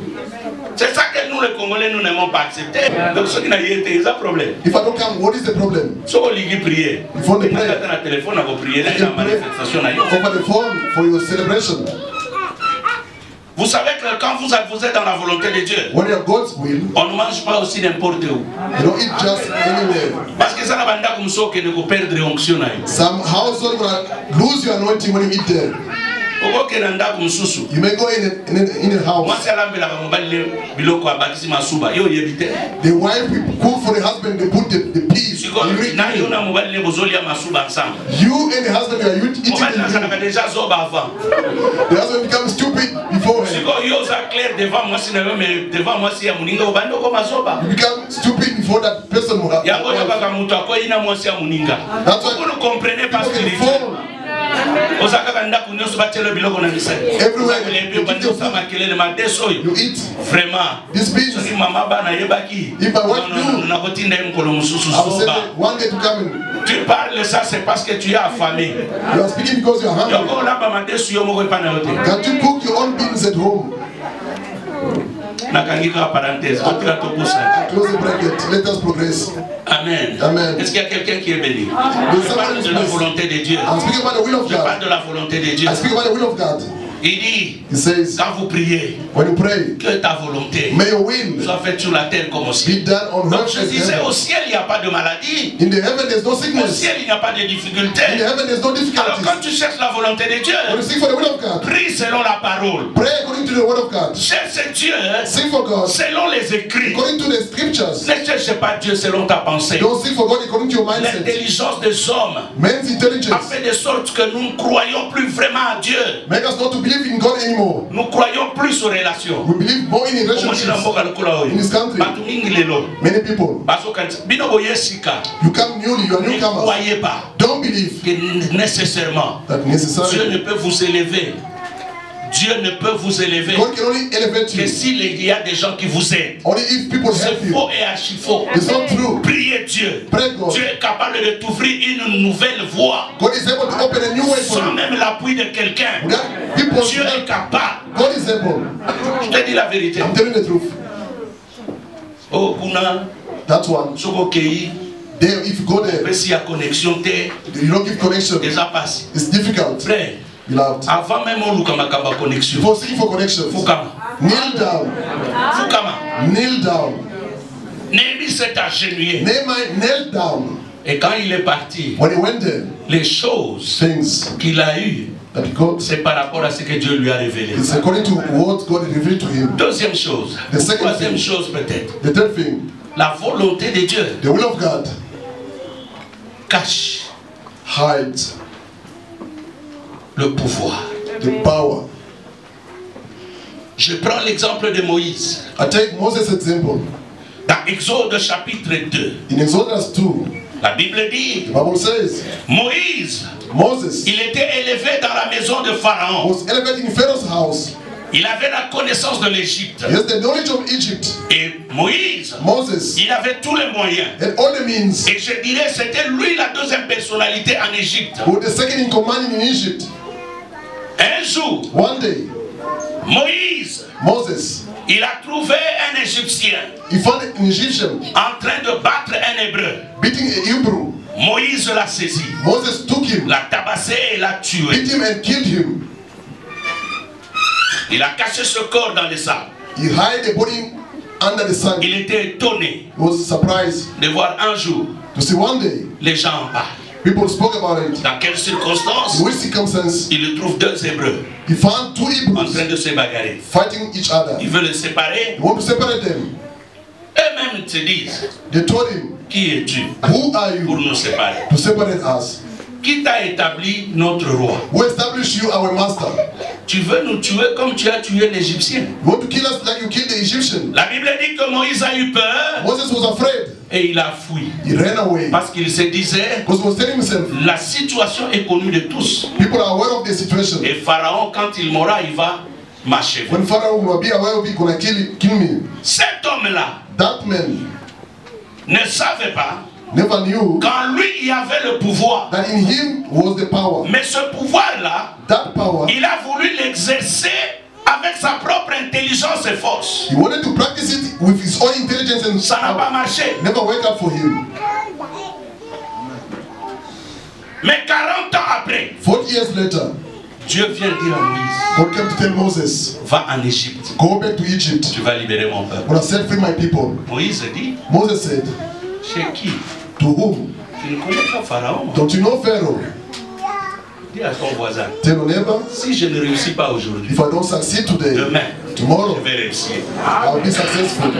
C'est ça que nous les Congolais nous n'aimons pas accepter. Donc ce qui n'a pas été, c'est un problème. If I don't come, what is the problem? Si on lit prier, il faut prier. Téléphone à prier la manifestation. Over the phone for your celebration. Vous savez que quand vous êtes dans la volonté de Dieu, when you are God's will, on ne mange pas aussi n'importe où. You don't eat just anywhere. Parce que ça n'a pas comme ça que vous perdre onction. Some household will lose your anointing when you eat there. You may go in a house. The wife will cook for the husband, they put the peas. You and the husband are eating the husband becomes stupid before him. You become stupid before that person. That's why everywhere you eat this beans. If I want to say one day to come in. Tu parles ça, c'est parce que tu es affamé. You are speaking because you are hungry. Can't you cook your own beans at home? Close the bracket. Let us progress. Amen. Amen. Est-ce qu'il y a quelqu'un qui est béni? Je parle de la volonté de Dieu. I'm speaking about the will of God. Je parle de la volonté de Dieu. I speak about the will of God. Il dit, He says, quand vous priez, when you pray, que ta volonté may your will soit faite sur la terre comme au ciel. Be done on Donc earth je disais, au ciel il n'y a pas de maladie. In the heaven there's no Au sickness. ciel il n'y a pas de difficulté. In the heaven there's no difficulties. Alors quand tu cherches la volonté de Dieu, when you seek for the will of God, prie selon la parole. Pray according to the word of God. Cherche Dieu seek for God selon les écrits. According to the scriptures. Ne cherche pas Dieu selon ta pensée. Don't seek for God according to your mindset. L'intelligence des hommes Man's intelligence a fait de sorte que nous ne croyons plus vraiment à Dieu. Make us not to believe in God anymore. Nous croyons plus aux relations. We believe more in relationships. In this country, many people. You come newly, you are newcomers. Don't believe nécessairement Dieu ne peut vous élever. Dieu ne peut vous élever que s'il y a des gens qui vous aident. C'est faux et archi faux. Priez Dieu. Dieu est capable de t'ouvrir une nouvelle voie. Sans même l'appui de quelqu'un. Dieu est capable. Je te dis la vérité. Oh, Kuna. That's one. There, if you go there, you don't give connection. It's difficult. Beloved. Avant même on look connexion. Before seeking for connection, kneel down. Kneel down. Néhémie s'est agenouillé. Nehemiah knelt down. Et quand il est parti, when he went there, les choses qu'il a eues, c'est par rapport à ce que Dieu lui a révélé. It's according to what God revealed to him. Deuxième chose, troisième chose peut-être. The third thing, la volonté de Dieu. The will of God cache, hides le pouvoir. The power. Je prends l'exemple de Moïse. I take Moses' example. Dans Exode chapitre 2. In Exodus 2. La Bible dit. The Bible says. Moses. Il était élevé dans la maison de Pharaon. Was elevated in Pharaoh's house. Il avait la connaissance de l'Égypte. Yes, the knowledge of Egypt. Et Moses, il avait tous les moyens. And all the means. Et je dirais c'était lui la deuxième personnalité en Égypte. Who the second in command in Egypt. Un jour, one day, Moses, il a trouvé un Égyptien. He found an Egyptian en train de battre un Hébreu. Beating a Hebrew. Moïse l'a saisi. Moses took him. L'a tabassé et l'a tué. Beat him and killed him. Il a caché ce corps dans le sable. He hid the body under the sand. Il était étonné. He was surprised de voir un jour to see one day les gens en parlent. People spoke about it. Dans quelles circonstances? In which circumstance? Il trouve deux Hébreux. He found two Hebrews en train de se bagarrer. Fighting each other. Il veut les séparer. He want to separate them. Eux-mêmes te disent. They told him. Qui es-tu? Who are you? Pour nous séparer. To separate us. Qui t'a établi notre roi? Who established you our master? Tu veux nous tuer comme tu as tué l'Égyptien. You want to kill us like you killed the Egyptian. La Bible dit que Moïse a eu peur. Moses was afraid. Et il a fui. He ran away. Parce qu'il se disait, because he was telling himself, la situation est connue de tous. People are aware of the situation. Et Pharaon, quand il mourra, il va m'achever. When Pharaoh will be aware of it, gonna kill me. Cet homme-là, that man, ne savait pas, never knew, qu'en lui il y avait le pouvoir. That in him was the power. Mais ce pouvoir-là, that power, il a voulu l'exercer avec sa propre intelligence et force. He wanted to practice it with his own intelligence and ça n'a pas marché. Never worked out for him. Mais 40 ans après, 40 years later, Dieu vient dire à Moïse, God came to tell Moses, va en Égypte. Go back to Egypt. Tu vas libérer mon peuple. I'm gonna set free my people. Moïse dit, Moses said, chez qui? To whom? Tu ne connais pas Pharaon. Don't you know Pharaoh? Dis à ton voisin, tell your neighbor, si je ne réussis pas aujourd'hui, if I don't succeed today, demain, tomorrow, je vais réussir. I'll be successful.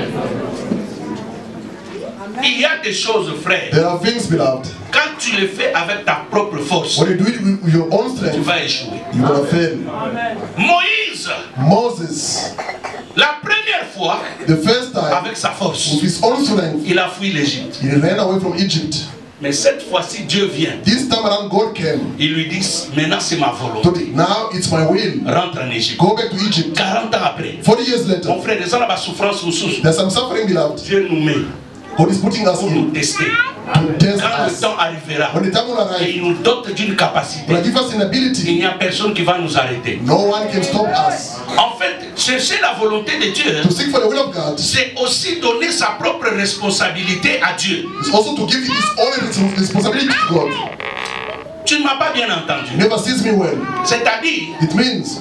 Il y a des choses, frère. There are things, beloved. Quand tu les fais avec ta propre force, when you do it with your own strength, tu vas échouer. You're gonna fail. Moses, la première fois, the first time, avec sa force, with his own strength, il a fui l'Égypte. He ran away from Egypt. Mais cette fois-ci, Dieu vient. This time around, God came. Il lui dit, maintenant c'est ma volonté. Now it's my will. Rentre en Égypte. Go back to Egypt. 40 ans après. 40 years later. Mon frère, des la souffrance ou sous. There's some suffering, beloved. Dieu nous met. God is putting us pour nous tester. To test quand us. Le temps arrivera, when the time will arrive, et il nous dote d'une capacité. Give us an ability. Il n'y a personne qui va nous arrêter. No one can stop us. En fait, chercher la volonté de Dieu, c'est aussi donner sa propre responsabilité à Dieu. It's also to give his own responsibility to God. Tu ne m'as pas bien entendu. Never sees me well. C'est-à-dire, it means,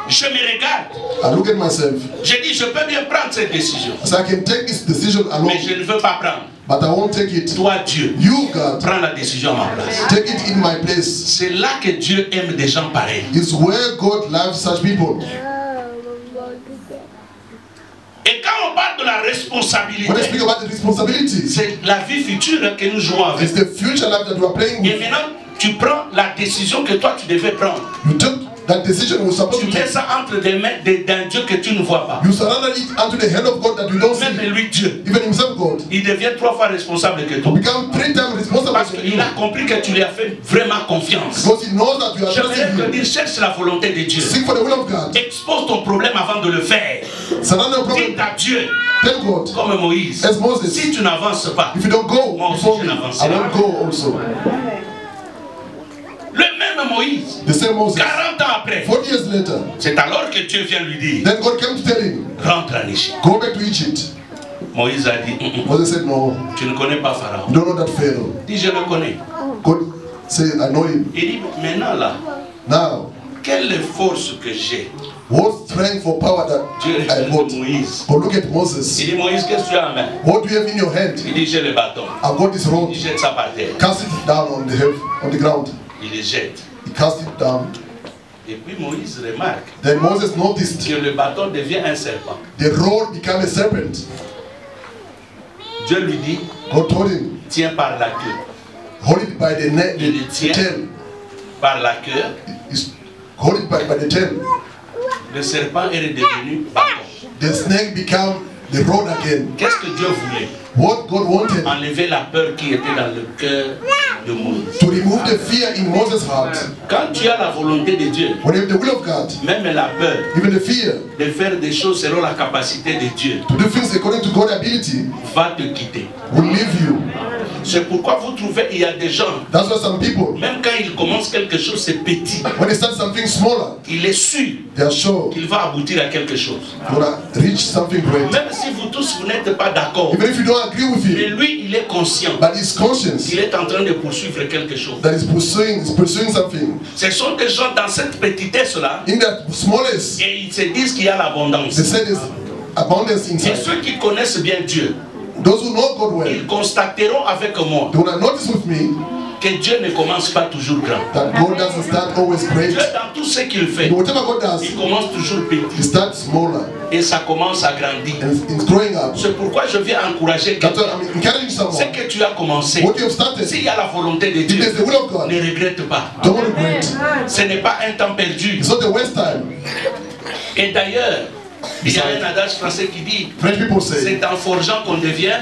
je me regarde. I look at myself. Je dis, je peux bien prendre cette décision. So I can take this decision alone. Mais je ne veux pas prendre. But I won't take it. Toi, Dieu, you, God, prends la décision à ma place. Take it in my place. C'est là que Dieu aime des gens pareils. It's where God loves such people. Et quand on parle de la responsabilité, when I speak about the responsibility, c'est la vie future que nous jouons avec. It's the future life that we are playing with. Et maintenant, tu prends la décision que toi tu devais prendre. You took that decision was supposed tu to mets ça entre des mains d'un Dieu que tu ne vois pas. You surrender it unto the hand of God that you don't Même see. lui, Dieu. Even himself, God. Il devient 3 fois responsable que toi. Become 3 times responsible. Parce qu'il a compris que tu lui as fait vraiment confiance. Because he knows that you are trusting him. Dire, cherche la volonté de Dieu. Seek for the will of God. Expose ton problème avant de le faire. Dis à Dieu. Tell God. Comme Moïse. As Moses. Si tu n'avances pas, if you don't go, moi aussi je n'avance I won't go also. Le même Moïse, the same Moses, 40 ans après, 40 years later, c'est alors que Dieu vient lui dire, then God came to tell him, rentre en Égypte. Go back to Egypt. Moïse a dit, Moses said, no. Tu ne connais pas Pharaon. You don't know that Pharaoh. Dis, je le connais. God said, I know him. Il dit, maintenant là, now, quelle force que j'ai? What strength or power that Dieu I got? Moïse. But look at Moses. Il dit, Moïse, qu'est-ce que tu as en main? What do you have in your hand? Il dit, j'ai le bâton. I've got this rod. Il jette ça par terre. Cast it down on the ground. Il le jette. He cast it down. Et puis Moïse remarque Then Moses noticed que le bâton devient un serpent. The rod became a serpent. Dieu lui dit, God told him, tiens par la queue. Hold it by the neck, the tail. Par la queue. Hold it by the tail. Le serpent est redevenu bâton. The snake became the rod again. Qu'est-ce que Dieu voulait? What God wanted. Enlever la peur qui était dans le cœur de Moïse. To remove the fear in Moses' heart. Quand tu as la volonté de Dieu, when you have the will of God, même la peur, even the fear, de faire des choses selon la capacité de Dieu, to do things according to God's ability, va te quitter. Will leave you. C'est pourquoi vous trouvez il y a des gens. That's why some people, même quand ils commencent quelque chose, c'est petit. When they start something smaller, il est sûr, sure qu'il va aboutir à quelque chose. Reach something great. Même si vous tous vous n'êtes pas d'accord, even if you don't agree with him, mais lui il est conscient. But he's conscious. Il est en train de poursuivre quelque chose. That is pursuing something. Ce sont des gens dans cette petitesse là. In that smallest. Et ils se disent qu'il y a l'abondance. They say there's abundance inside. Et ceux qui connaissent bien Dieu, those who know God well, ils constateront avec moi. They will notice with me. Que Dieu ne commence pas toujours grand. That God doesn't start always great. Dieu dans tout ce qu'il fait, whatever God does, il commence toujours petit. He starts smaller. Et ça commence à grandir. C'est pourquoi je viens encourager quelqu'un. Ce que tu as commencé, s'il y a la volonté de Dieu, ne regrette pas. Ce n'est pas un temps perdu. Et d'ailleurs, il y a un adage français qui dit, c'est en forgeant qu'on devient.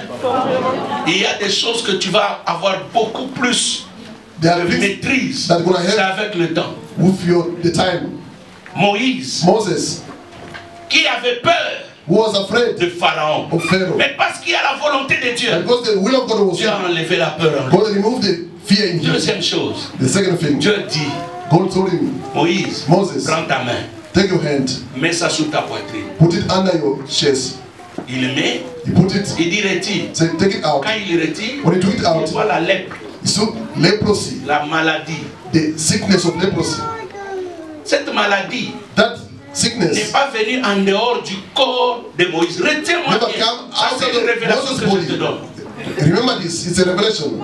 Il y a des choses que tu vas avoir beaucoup plus de maîtrise. C'est avec le temps. Moses, qui avait peur de Pharaon, mais parce qu'il y a la volonté de Dieu, Dieu a enlevé la peur en lui. Deuxième chose, Dieu dit, Moïse, prends ta main, take your hand, mets ça sous ta poitrine. Put it under your chest. Il le met, il dit retire. Take it out. Quand il retire, when you took it out, il voit la lèpre, leprosy, la maladie, the sickness of leprosy. Cette maladie n'est pas venue en dehors du corps de Moïse. Retiens-moi bien. Ça, c'est une révélation que je te donne. Remember this, it's a revelation.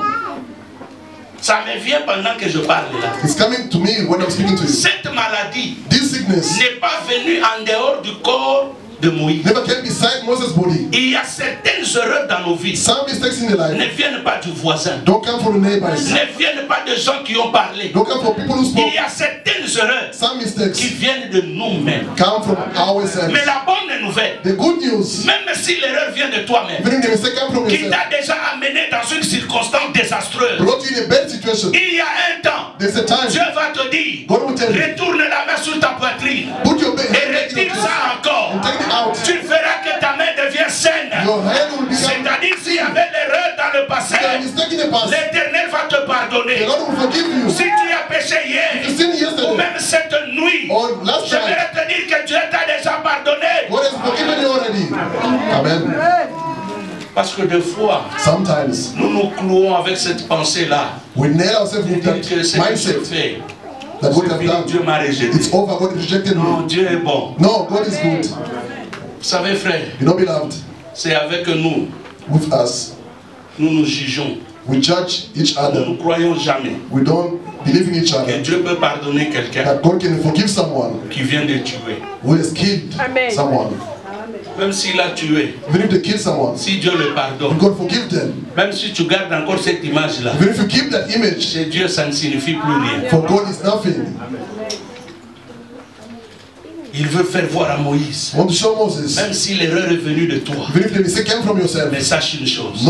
Ça me vient pendant que je parle là. It's coming to me when I'm speaking to you. Cette maladie n'est pas venue en dehors du corps de Moïse. Never came beside Moses' body. Il y a certaines erreurs dans nos vies. Some mistakes in the life ne viennent pas du voisin. Don't come from the neighbors. Ne viennent pas de gens qui ont parlé. Don't come from people who spoke. Il y a certaines erreurs some mistakes qui viennent de nous-mêmes. Come from ourselves. Mais la bonne nouvelle, the good news, même si l'erreur vient de toi-même, qui t'a déjà amené dans une circonstance désastreuse, brought you in a bad situation. Il y a un temps, Dieu va te dire, retourne la main sur ta poitrine et retire ça encore. Tu feras que ta main devienne saine. C'est-à-dire s'il y avait l'erreur dans le passé, l'Éternel va te pardonner. Si tu as péché hier ou même cette nuit, je vais te dire que Dieu t'a déjà pardonné. Amen. Parce que des fois, nous nous clouons avec cette pensée-là. Que ce que j'ai fait, Dieu m'a rejeté. Non, Dieu est bon. No, God is good. Vous savez, frère, c'est avec nous. With us. Nous nous jugeons. We judge each other. Nous ne croyons jamais. We don't believe in each other. Que Dieu peut pardonner quelqu'un qui vient de tuer. Who has killed someone. Même s'il a tué, even if they kill someone, si Dieu le pardonne, God forgive them. Même si tu gardes encore cette image-là, even if you keep that image, chez Dieu ça ne signifie plus rien. For God is nothing. Il veut faire voir à Moïse, même si l'erreur est venue de toi, mais sache une chose,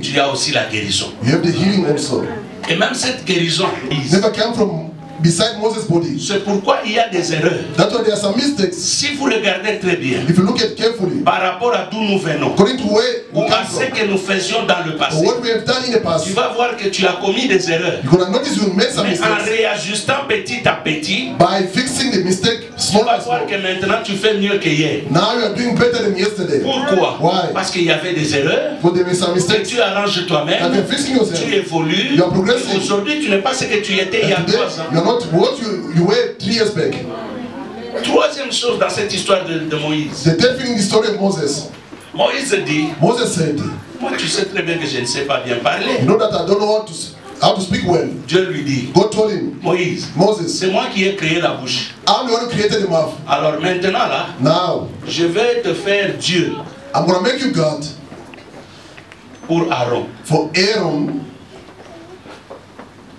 tu as aussi la guérison. You have the healing also. Et même cette guérison, never came from beside Moses' body. C'est pourquoi il y a des erreurs. That's why there are some mistakes. Si vous regardez très bien, if you look at carefully, par rapport à d'où nous venons, ou à ce que nous faisions dans le passé, what we have done in the past, tu vas voir que tu as commis des erreurs. You're gonna notice you made some mais mistakes. En réajustant petit à petit, by fixing the mistake, small tu vas voir que maintenant tu fais mieux que hier. Now you are doing better than yesterday. Pourquoi? Why? Parce qu'il y avait des erreurs. There were some mistakes. Tu arranges toi-même. Tu évolues. You are progressing. Aujourd'hui, tu n'es pas ce que tu étais il y a 3 ans. You are not what you were 3 years back. Troisième chose dans cette histoire de Moïse. The third thing in the story of Moses. Moïse dit. Moses said. Moi, tu sais très bien que je ne sais pas bien parler. You know that I don't know how to speak well. Dieu lui dit. God told him. Moïse. Moses. C'est moi qui ai créé la bouche. I'm the one who created the mouth. Alors maintenant là. Now. Je vais te faire Dieu. I'm gonna make you God. Pour Aaron. For Aaron.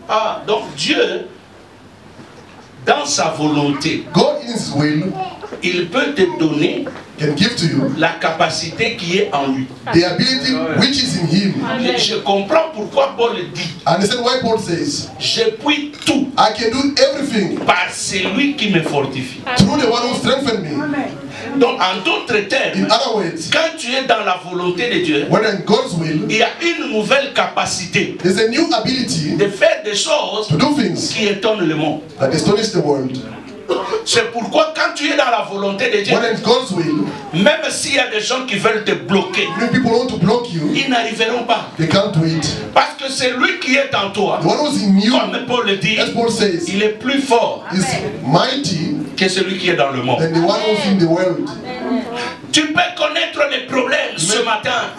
Ah, donc Dieu, dans sa volonté, God in His will, il peut te donner can give to you la capacité qui est en lui. The ability which is in him. Je comprends pourquoi Paul dit. Understand why Paul says. Je puis tout. I can do everything. Par celui qui me fortifie. Through the one who strengthens me. Donc en d'autres termes, in other words, quand tu es dans la volonté de Dieu, when in God's will, il y a une nouvelle capacité. There's a new ability de faire des choses to do things qui étonnent le monde. That astonish the world. C'est pourquoi quand tu es dans la volonté de Dieu, God's will, même s'il y a des gens qui veulent te bloquer, people want to block you, ils n'arriveront pas. They can't do it. Parce que c'est lui qui est en toi. The one who's in you, comme Paul le dit, Paul says, il est plus fort mighty que celui qui est dans le monde. Than the one who's in the world. Tu peux connaître les problèmes ce matin.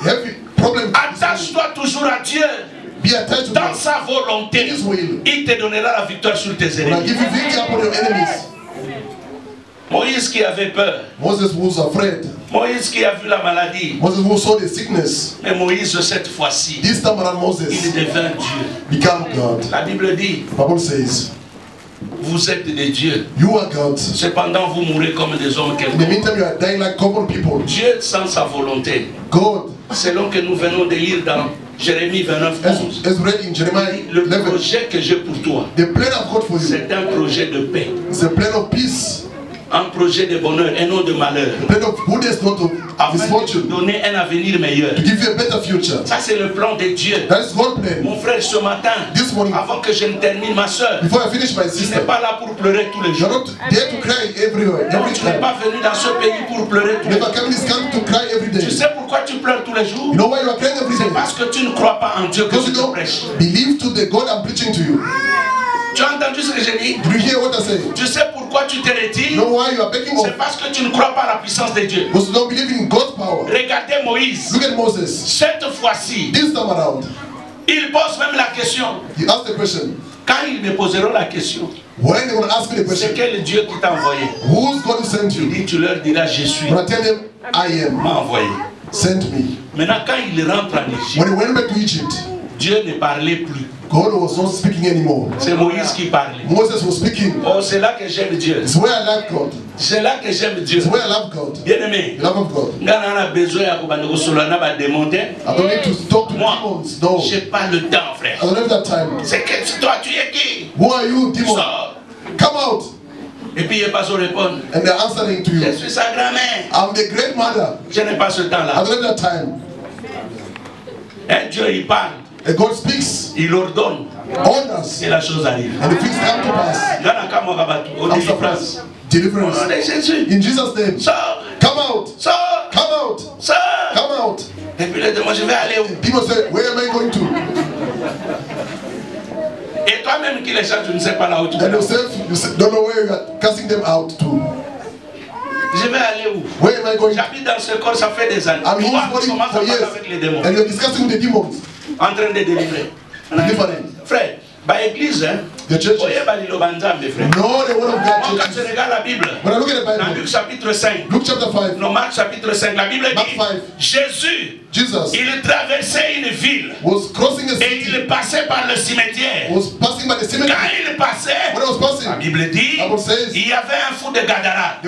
Attache-toi toujours à Dieu. Dans sa volonté, il te donnera la victoire sur tes ennemis. Moïse qui avait peur. Moses was afraid. Moïse qui a vu la maladie. Moses who saw the sickness. Mais Moïse cette fois-ci, this time around Moses, il devint Dieu. Become God. La Bible dit. Bible says. Vous êtes des dieux. You are God. Cependant, vous mourrez comme des hommes quelconques. In the meantime, you are dying like common people. Dieu sans sa volonté. God. Selon que nous venons de lire dans Jérémie 29, 11. As read in Jeremiah, le projet que j'ai pour toi, the plan of God for you, c'est un projet de paix. It's a plan of peace. Un projet de bonheur et non de malheur. A plan of goodness, not of misfortune. Afin de donner un avenir meilleur. To give you a better future. Ça c'est le plan de Dieu. That is God's plan. Mon frère, ce matin, this morning, avant que je ne termine, ma soeur, before I finish my sister, tu n'es pas là pour pleurer tous les jours. You're not there to cry everywhere. Non, tu n'es pas venu dans ce pays pour pleurer tous les jours. Never come in this country to cry every day. Tu sais pourquoi tu pleures tous les jours? You know why you are crying every day? C'est parce que tu ne crois pas en Dieu que je te prêche. Believe to the God I'm preaching to you. Tu as entendu ce que j'ai dit? Do you hear what I say? Tu sais pourquoi tu te retires? You know why you are backing off? C'est parce que tu ne crois pas à la puissance de Dieu. Because you don't believe in God's power. Regardez Moïse. Look at Moses. Cette fois-ci, this time around, il pose même la question. He asked the question. Quand ils me poseront la question, when they will ask me the question, c'est quel Dieu qui t'a envoyé? Who's going to send you? Il dit, tu leur diras, je suis. When I tell them, I am. M'a envoyé. Send me. Maintenant, quand il rentre en Égypte, when he went back to Egypt, Dieu ne parlait plus. God was not speaking anymore. C'est Moïse qui parlait. Moses was speaking. Oh, c'est là que j'aime Dieu. It's where I like God. C'est là que j'aime Dieu. It's where I love God. Bien aimé. The love of God. I don't need to talk to demons. No. J'ai pas le temps, frère. I don't have that time. C'est que toi, tu es qui? Who are you, demon? Sors. Come out. Et puis il pas se répondre. And they're answering to you. Je suis sa grand-mère. I'm the great mother. Je n'ai pas ce temps-là. I don't have that time. Et Dieu, il parle. And God speaks. Il ordonne. Orders. Et la chose arrive. And the things come to pass. Deliverance. In Jesus' name. Come out. Come out. Come out. Et puis le démon, je vais aller où? People say, where am I going to? Et toi-même qui les chants, tu ne sais pas là où tu vas. And yourself, you don't know where you are casting them out to. Je vais aller où? Where am I going? J'habite dans ce corps, ça fait des années. I'm in this body for years. Avec les démons. And you're discussing with the demons. En train de délivrer. Frère, bah église, hein? The church. No, the word of God. Quand tu regardes la Bible, when I look at the Bible, dans Luc chapitre 5, Luke chapter 5, non, Marc chapitre 5, la Bible Mark dit, 5, Jesus, il traversait une ville, was crossing a city, et il passait par le cimetière. Was passing by the cemetery. Quand il passait, when I was passing, la Bible dit, says, il y avait un fou de Gadara.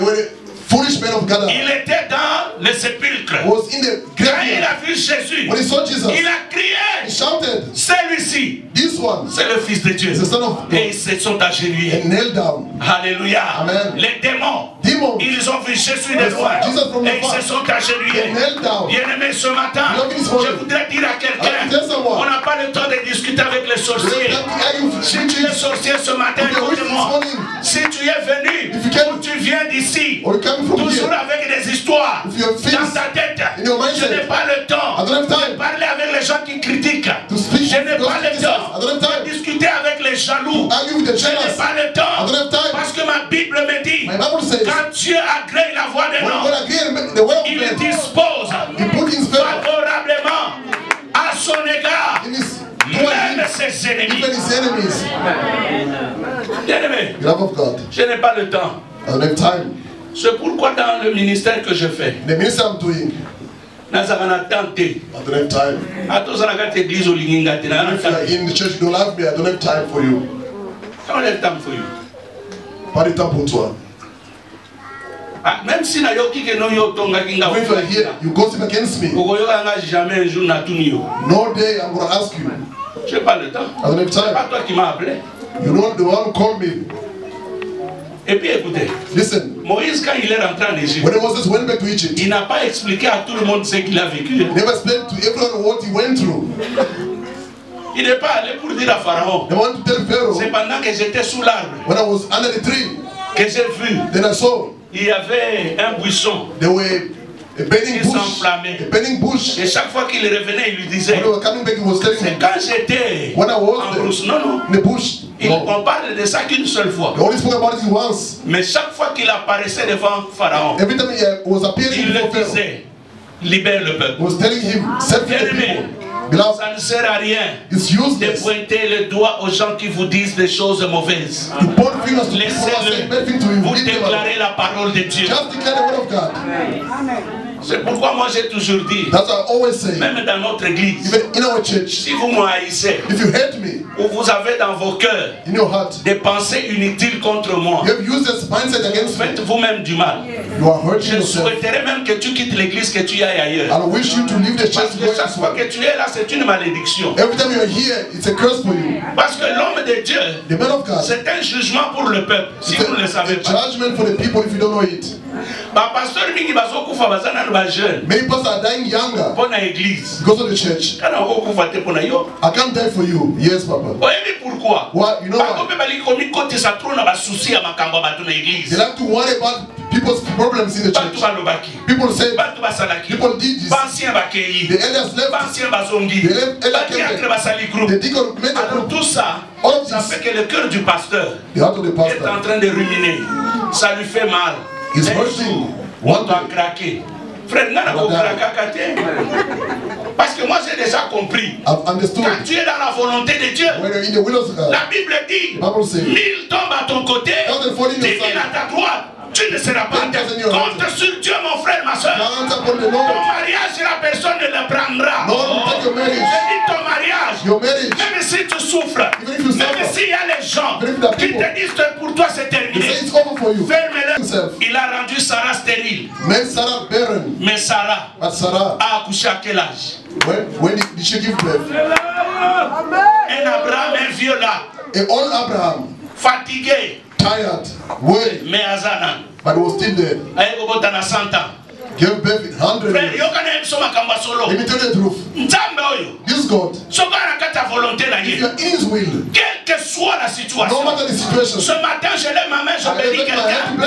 Foolish man of Gadara. Il était dans le sépulcre. Was in the quand il a vu Jésus, when he saw Jesus, il a crié. He shouted, celui-ci, this one, c'est le Fils de Dieu. The Son of God. Et ils se sont agenouillés. And knelt down. Alléluia. Amen. Les démons, ils ont vu Jésus de loin. Et ils se sont agenouillés. Bien-aimé, ce matin, je voudrais dire à quelqu'un, on n'a pas le temps de discuter avec les sorciers. Si tu es sorcier ce matin, écoute-moi. Si tu es venu, ou tu viens d'ici, toujours avec des histoires dans ta tête, je n'ai pas le temps de parler avec les gens qui critiquent. Je n'ai pas le temps de discuter avec les jaloux. Je n'ai pas le temps parce que ma Bible me dit, quand Dieu agrée la voix de l'homme, il dispose favorablement à son égard même ses ennemis. Bien-aimé, je n'ai pas le temps. C'est pourquoi dans le ministère que je fais, the minister I'm doing, I don't have time. If you are in the church, you don't have me. I don't have time for you. I don't have time for you. Pas de temps pour toi. Même si na yoki ke no yo tonga kinga. If you are here, you gossip against me. Jamais un jour na tunio. No day I'm going to ask you. Je n'ai pas le temps. I don't have time. C'est pas toi qui m'as appelé. You're not the one who called me. Et puis écoutez, listen, Moïse quand il est rentré en Égypte, when Moses went back to Egypt, il n'a pas expliqué à tout le monde ce qu'il a vécu. Never explained to everyone what he went through. Il n'est pas allé pour dire à Pharaon. They want to tell Pharaoh. C'est pendant que j'étais sous l'arbre, when I was under the tree, que j'ai vu. Then I saw. Il y avait un buisson. There were a burning bush. A burning bush. Et chaque fois qu'il revenait, il lui disait. When they were coming back, he was telling me. Quand j'étais en brousse, non. In the bush. On parle de ça qu'une seule fois. They only spoke about it once. Mais chaque fois qu'il apparaissait devant Pharaon, every time he was appearing il le disait, libère le peuple. He was telling him, set free the people. Ça ne sert à rien de pointer le doigt aux gens qui vous disent des choses mauvaises. Laissez-le. Vous déclarez la parole de Dieu. C'est pourquoi moi j'ai toujours dit, même dans notre église, si vous me haïssez, ou vous avez dans vos cœurs des pensées inutiles contre moi, faites vous-même du mal. Je souhaiterais même que tu quittes l'église, que tu ailles ailleurs. Parce que chaque fois que tu es là, c'est une malédiction. Parce que l'homme de Dieu, c'est un jugement pour le peuple, si vous ne le savez pas. Pasteur Mingi bazokufa bazana ba jeune. Many pastors are dying younger. Pour l'église. Because of the church. Kana okufa te pour yo. I can't die for you. Yes, Papa. Oyebi pourquoi? Why? You know why? Parce que bali komi kote sa trop na ba souci ya makambo ba tu na église. They like to worry about people's problems in the church. People say, people did this. The elders left. The elders the deacon made a group. Tout ça, ça fait que le cœur du pasteur est en train de ruminer. Ça lui fait mal. It's hurting. On doit craquer. Frère, parce que moi j'ai déjà compris. Quand tu es dans la volonté de Dieu, la Bible dit 1000 tombent à ton côté, 10 000 à ta droite. Tu ne seras pas compte sur Dieu, mon frère, ma soeur. Ton mariage, la personne ne le prendra. Je dis ton mariage, même si tu souffres, même s'il y a les gens qui te disent que pour toi c'est terminé, ferme-le. Il a rendu Sarah stérile. Mais Sarah a accouché à quel âge? When did she give birth? Un Abraham, un vieux là. An old Abraham. Fatigué. Tired, worried, mais Azana, but was still there. Gave birth in 100 years. Let me tell you the truth. This God, if you are in His will, quelle que soit la situation, no matter the situation, ce matin je lève ma main, je bénis quelqu'un.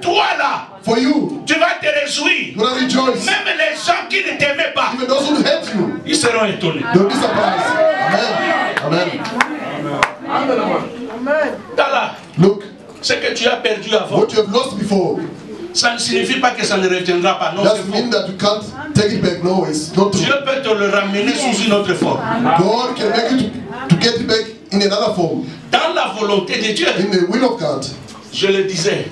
Toi là, for you, tu vas te réjouir. You will rejoice. Même les gens qui ne t'aimaient pas, even those who hate you, ils seront étonnés. They'll be surprised. Amen. Amen. Look, ce que tu as perdu avant, what you have lost before, ça ne signifie pas que ça ne reviendra pas. Non, doesn't mean that you can't take it back. No, it's not true. Dieu peut te le ramener sous une autre forme. God can make you to get it back in another form. Dans la volonté de Dieu, in the will of God, je le disais,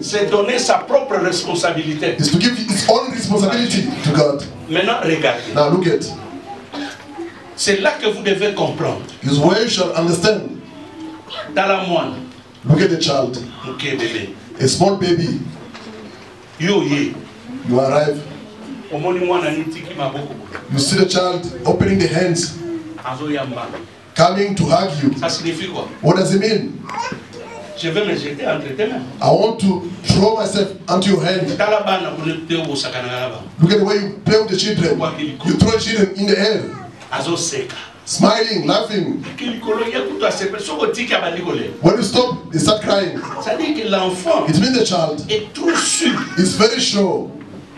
c'est donner sa propre responsabilité. Is to give his own responsibility to God. Maintenant, regardez. Now look at. C'est là que vous devez comprendre. Is where you shall understand. Dans la moine. Look at the child. Okay, baby. A small baby. You arrive. You see the child opening the hands, coming to hug you. What does it mean? I want to throw myself onto your hand. Look at the way you play with the children. You throw children in the air. Smiling, laughing. When you stop, they start crying. It means the child is very sure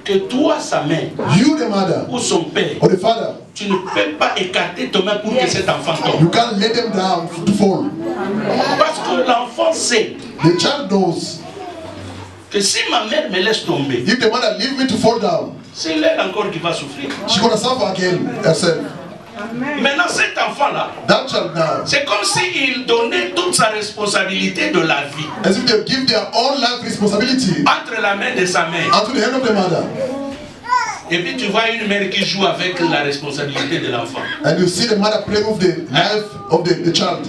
que toi, sa mère, you the mother, ou son père, or the father, tu ne peux pas écarter ton main pour que cet enfant tombe. You can't let them down to fall. Parce que l'enfant sait. The child knows que si ma mère me laisse tomber, if the mother leave me to fall down, c'est elle encore qui va souffrir. She's gonna suffer again herself. Maintenant cet enfant-là, c'est comme s'il donnait toute sa responsabilité de la vie. As if they give their own life responsibility entre la main de sa mère. Into the hand of the mother. Et puis tu vois une mère qui joue avec la responsabilité de l'enfant. And you see the mother play with the life of the child.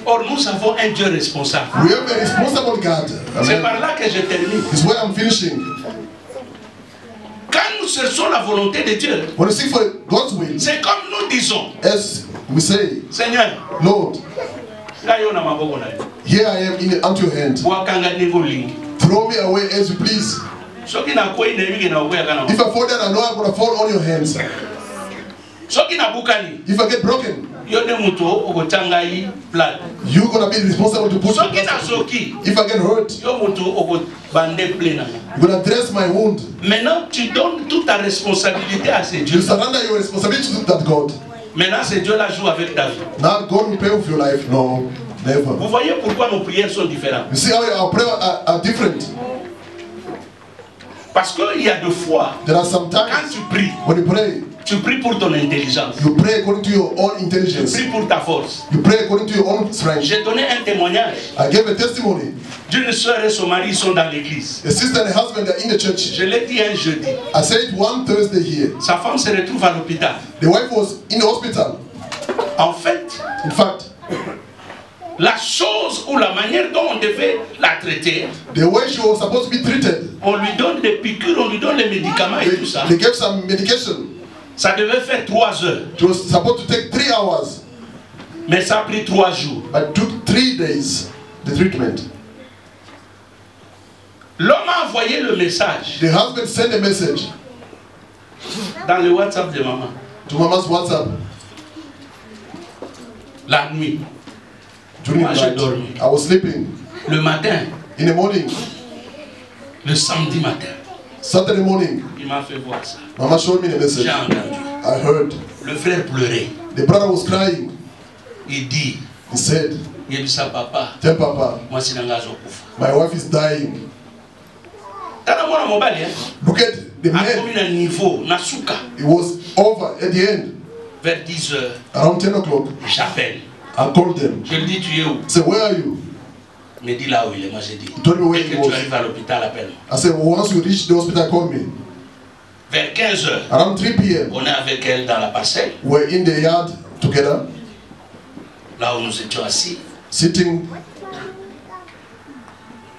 Or nous avons un Dieu responsable. We have a responsible God. C'est par là que je termine. It's where I'm finishing. Quand nous cherchons la volonté de Dieu, when we seek for God's will, c'est comme nous disons, as we say, Seigneur, Lord, here I am unto your hand. Throw me away as you please. If I fall down, I know I'm going to fall on your hands. If I get broken, you're going to be responsible to put me. If I get hurt, you're going to dress my wound. Maintenant, tu donnes toute ta responsabilité à ces dieux. You surrender your responsibility to that God. Maintenant, ces dieux-là jouent avec ta vie. Now God will pay with your life. No, never. Vous voyez pourquoi nos prières sont différentes. You see how our prayers are different. Parce qu'il y a deux fois, quand tu pries, tu pries pour ton intelligence. You pray according to your own intelligence. Tu pries pour ta force. You pray according to your own strength. J'ai donné un témoignage. I gave a testimony. D'une soeur et son mari sont dans l'église. A sister and a husband are in the church. Je l'ai dit un jeudi. I said one Thursday here. Sa femme se retrouve à l'hôpital. The wife was in the hospital. En fait, in fact, la chose ou la manière dont on devait la traiter, the way she was supposed to be treated, on lui donne des piqûres, on lui donne les médicaments et tout ça. They gave some medication. Ça devait faire 3 heures. It was supposed to take 3 hours. Mais ça a pris 3 jours. But it took 3 days, the treatment. L'homme a envoyé le message. The husband sent a message. Dans le WhatsApp de maman. To mama's WhatsApp. La nuit. During the night. I was sleeping. Le matin. In the morning. Le samedi matin. Saturday morning. Il m'a fait voir ça. Mama showed me the message. J'ai entendu. I heard. Le frère pleurait. The brother was crying. Il dit. He said. Papa. Tell Papa. My wife is dying. Look at the man. It was over at the end. Vers 10 heures. Around 10 o'clock. J'appelle. I called them. Je lui dis, tu es où? Say, where are you? Me dit là où il est. Moi j'ai dit. He told me where he was. Tu arrives à l'hôpital, appelle-moi. I said, well, once you reach the hospital, call me. Vers 15 heures. Around 3 p.m. On est avec elle dans la parcelle. We're in the yard together. Là où nous étions assis. Sitting.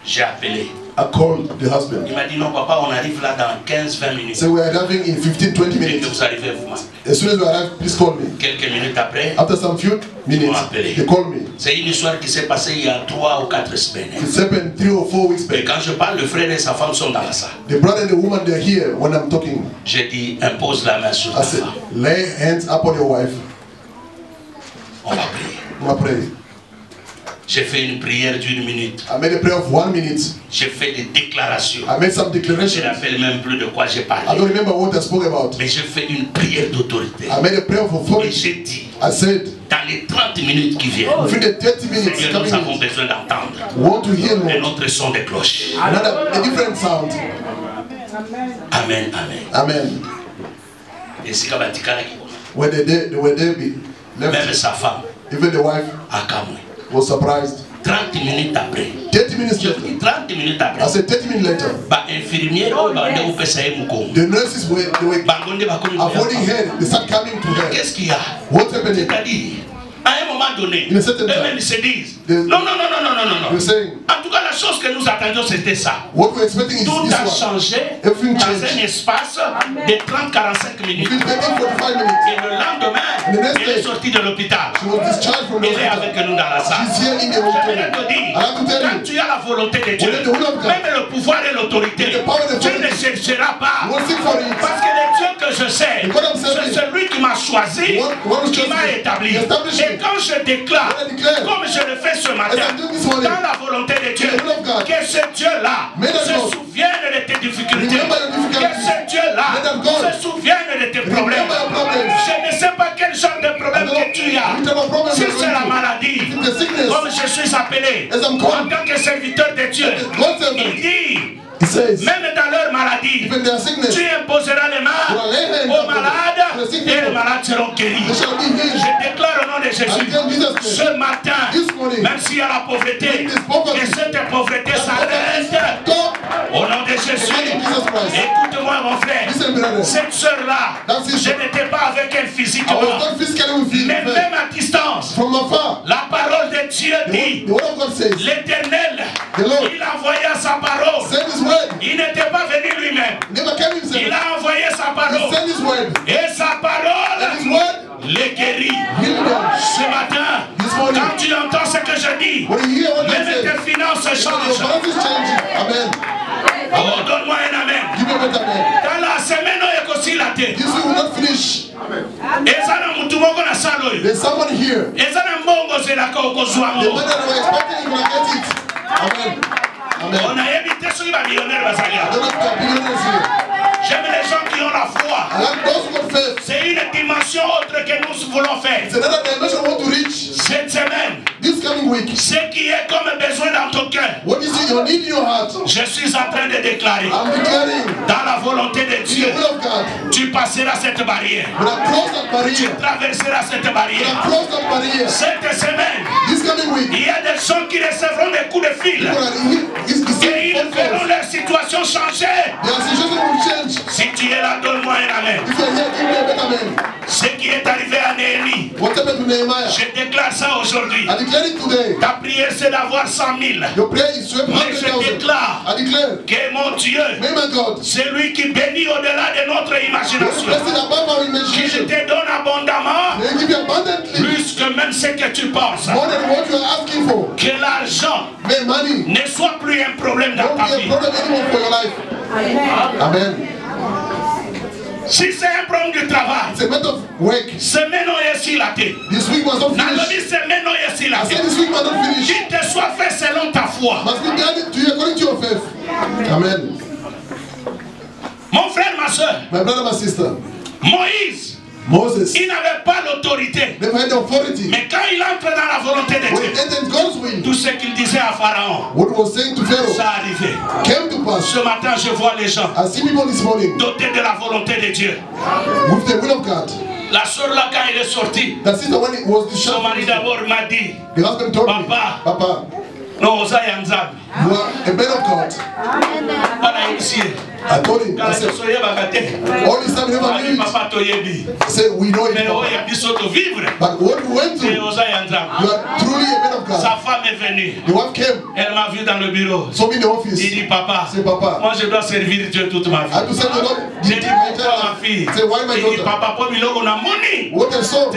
J'ai appelé. I called the husband. Il m'a dit non papa, on arrive là dans 15-20 minutes. So we're arriving in 15-20 minutes. Vous arrivez, vous m'appelez. As soon as we arrive, please call me. Quelques minutes après. After some few minutes, they call me. C'est une histoire qui s'est passée il y a 3 ou 4 semaines. It's happened 3 or 4 weeks back. Et quand je parle, le frère et sa femme sont dans la salle. The brother and the woman, they're here when I'm talking. J'ai dit impose la main sur ta femme. Lay hands upon your wife. On va prier. On va prier. J'ai fait une prière d'1 minute. I made a prayer of 1 minute. J'ai fait des déclarations. I made some declarations. Je ne me rappelle même plus de quoi j'ai parlé. I don't remember what I spoke about. Mais j'ai fait une prière d'autorité. I made a prayer of authority. Et j'ai dit, I said, dans les 30 minutes qui viennent, within the 30 minutes, Seigneur, nous avons besoin d'entendre want to hear un autre son de cloche. A different sound. Amen, amen. Amen. Et si kabatikala ki when they were there, même sa femme, even the wife, was surprised. 30 minutes après. 30 minutes later. 30 minutes après. I said 30 minutes later. The nurses were avoiding her. They started coming to her. Qu'est-ce qu'il y a? What's happening? À un moment donné, in a certain time, eux-mêmes se disent non. En tout cas, la chose que nous attendions, c'était ça. What we're expecting is tout this a one. changé Everything dans changed. un espace de 30-45 minutes. Within 45 minutes. Et le lendemain, elle est sortie de l'hôpital. Elle est avec nous dans la salle. She's here in the hospital. Quand tu as la volonté de Dieu, même le pouvoir et l'autorité, tu ne chercheras pas. Parce que le Dieu que je sais, c'est celui qui m'a choisi, qui m'a établi. Et quand je déclare, comme je le fais ce matin, dans la volonté de Dieu, que ce Dieu-là se souvienne de tes difficultés, que ce Dieu-là se souvienne de tes problèmes. Je ne sais pas quel genre de problème que tu as. Si c'est la maladie, comme je suis appelé en tant que serviteur de Dieu, il dit, même dans leur maladie, tu imposeras les mains aux malades et les malades seront guéris. Je déclare au nom de Jésus, ce matin, même s'il y a la pauvreté, que cette pauvreté s'arrête. Au nom de Jésus, écoute-moi mon frère, cette soeur-là, je n'étais pas avec elle physiquement, mais même à distance, la parole de Dieu dit, l'Éternel, il envoya sa parole. Il n'était pas venu lui-même. Il a envoyé sa parole. Et sa parole les guérit. Ce matin, quand tu entends ce que je dis, même tes finances changent. Oh, donne-moi un amen. Dans la semaine, il y a aussi la tête. There's someone here. On a évité ceux qui va millionnaire. J'aime les gens qui qui ont la foi. C'est une dimension autre que nous voulons faire. Cette semaine, ce qui est comme besoin dans ton cœur, je suis en train de déclarer, dans la volonté de Dieu, tu passeras cette barrière. Tu traverseras cette barrière. Cette semaine, il y a des gens qui recevront des coups de fil et ils verront leur situation changer. Si tu es là, donne-moi un amen. Ce qui est arrivé à Néhémie, je déclare ça aujourd'hui. Ta prière c'est d'avoir 100 000. Mais je déclare que mon Dieu, c'est lui qui bénit au-delà de notre imagination. Qui te donne abondamment, plus que même ce que tu penses. Que l'argent ne soit plus un problème dans ta vie. Amen. Si c'est un problème du travail, c'est maintenant ici la tête. Qu'il te soit fait selon ta foi. Amen. Mon frère, ma soeur, my brother, my sister, Moses, il n'avait pas l'autorité. Mais quand il entre dans la volonté de Dieu, tout ce qu'il disait à Pharaon, ça arrivait. Ce matin, je vois les gens dotés de la volonté de Dieu. La soeur là, quand elle est sortie, son mari d'abord m'a dit, Papa, non, ça y est, you are a man of God. I told him, I said, all this time you never knew it. I said, we know it. But what we went through, you are truly a man of God. Sa femme est venue. The wife came. Elle m'a vu dans le bureau. Saw me in the office. Il dit, Papa, moi je dois servir Dieu toute ma vie. I have to serve the Lord. J'ai dit, pourquoi ma fille? Say, why my daughter? Il dit, Papa, pour lui, on a money. What I saw. God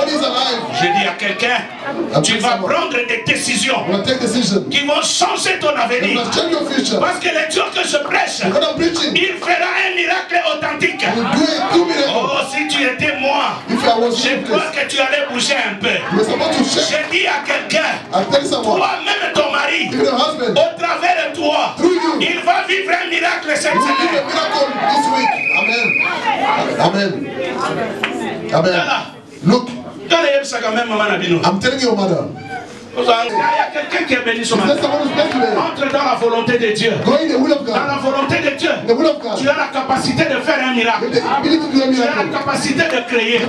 is alive. Je dis à quelqu'un, tu vas prendre des décisions qui vont changer ton avenir. Parce que le Dieu que je prêche, il fera un miracle authentique. Oh, si tu étais moi, je crois que tu allais bouger un peu. Je dis à quelqu'un, toi-même ton mari, au travers de toi, il va vivre un miracle cette semaine. Amen. Amen. Look, I'm telling you, mother. Il y a quelqu'un qui est béni ce matin. Entre dans la volonté de Dieu. Dans la volonté de Dieu, tu as la capacité de faire un miracle. Tu as la capacité de créer.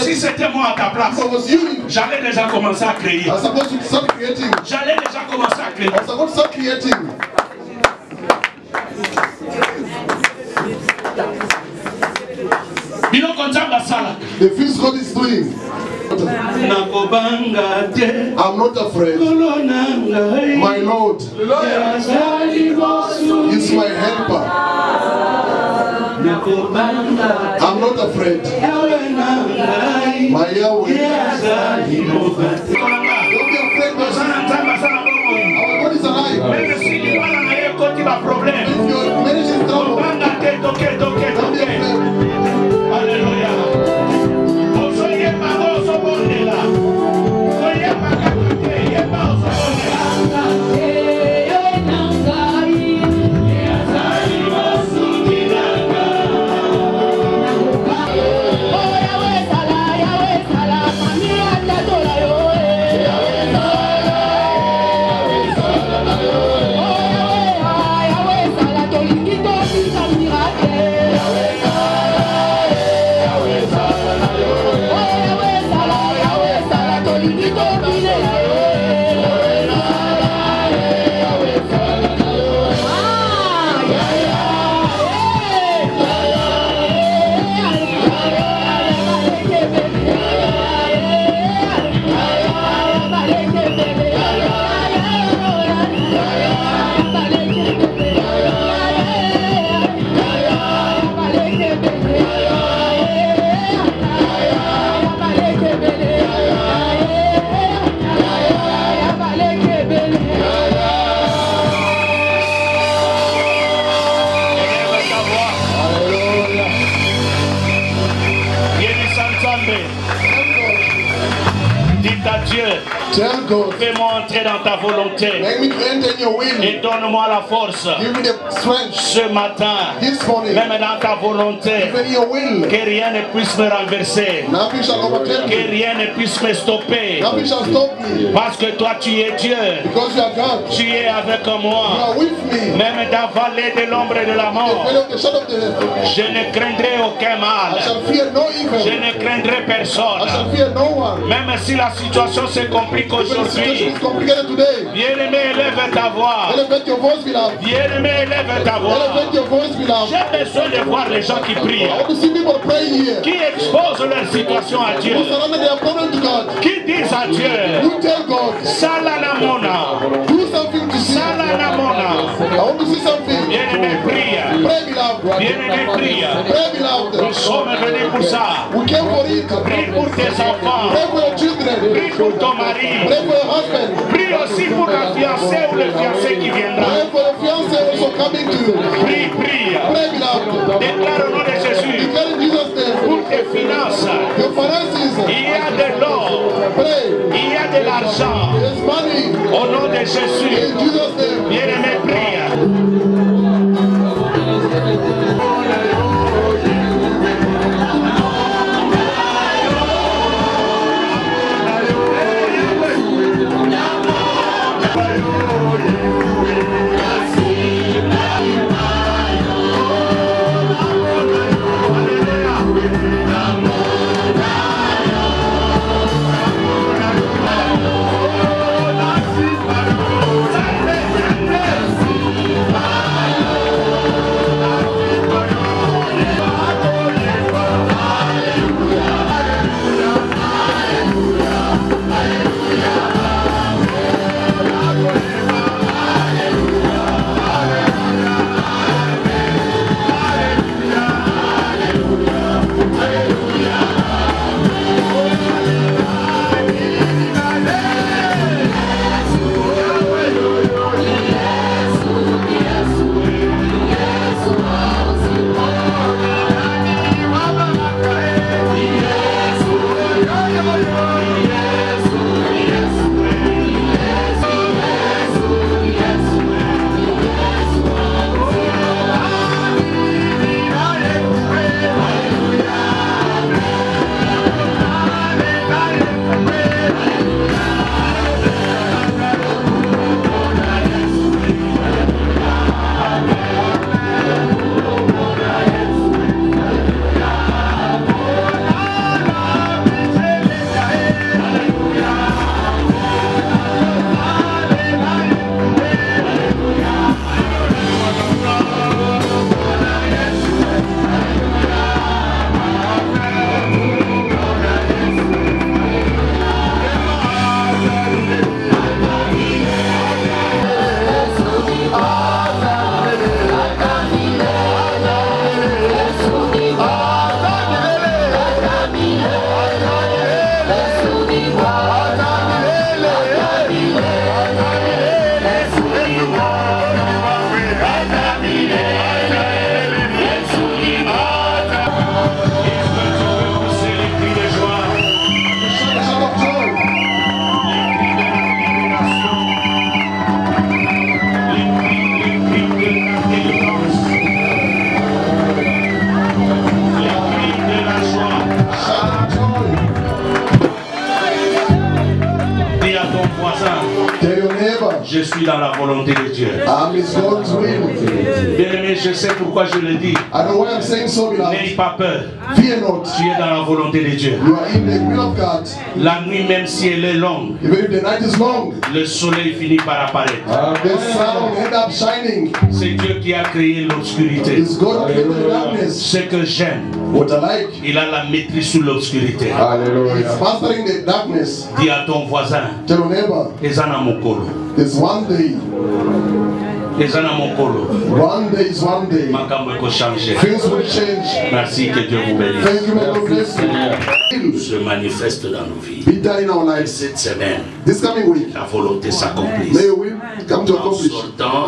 Si c'était moi à ta place, j'allais déjà commencer à créer. J'allais déjà commencer à créer. The feast God is doing. I'm not afraid. My Lord is my helper. I'm not afraid. My Yahweh. Don't be afraid, my son. Our God is alive. If your marriage is trouble, don't be afraid. Hallelujah. Fais-moi entrer dans ta volonté. Et donne-moi la force. Ce matin, même dans ta volonté, que rien ne puisse me renverser. Que rien ne puisse me stopper. Parce que toi tu es Dieu. Tu es avec moi. Même dans la vallée de l'ombre et de la mort, je ne craindrai aucun mal. Je ne craindrai personne. Même si la situation se complique aujourd'hui. Bien-aimé, élève ta voix. Bien-aimé, élève ta voix. J'ai besoin de voir les gens qui prient, qui exposent leur situation à Dieu, qui disent à Dieu, Salanamona, Salanamona. Bien-aimé, prie. Bien-aimé, prie. Nous sommes venus pour ça. Prie pour tes enfants. Prie pour ton mari. Prie aussi pour la fiancée ou le fiancé qui viendra. Prie, prie. Déclare au nom de Jésus. Pour tes finances, il y a de l'or, il y a de l'argent. Au nom de Jésus. Bien-aimé, prie. Je suis dans la volonté de Dieu. Bien-aimé, je sais pourquoi je le dis. N'aie pas peur. Tu es dans la volonté de Dieu. La nuit, même si elle est longue, le soleil finit par apparaître. C'est Dieu qui a créé l'obscurité. Ce que j'aime, il a la maîtrise sur l'obscurité. Dis à ton voisin, Ezana Mokolo. There's one day. One day is one day. Things will change. Merci, que Dieu vous bénisse. Thank you, may God bless you. Se manifeste dans nos vies. Be done in our lives. Cette semaine, this coming week, la volonté s'accomplisse. may your will come to accomplish.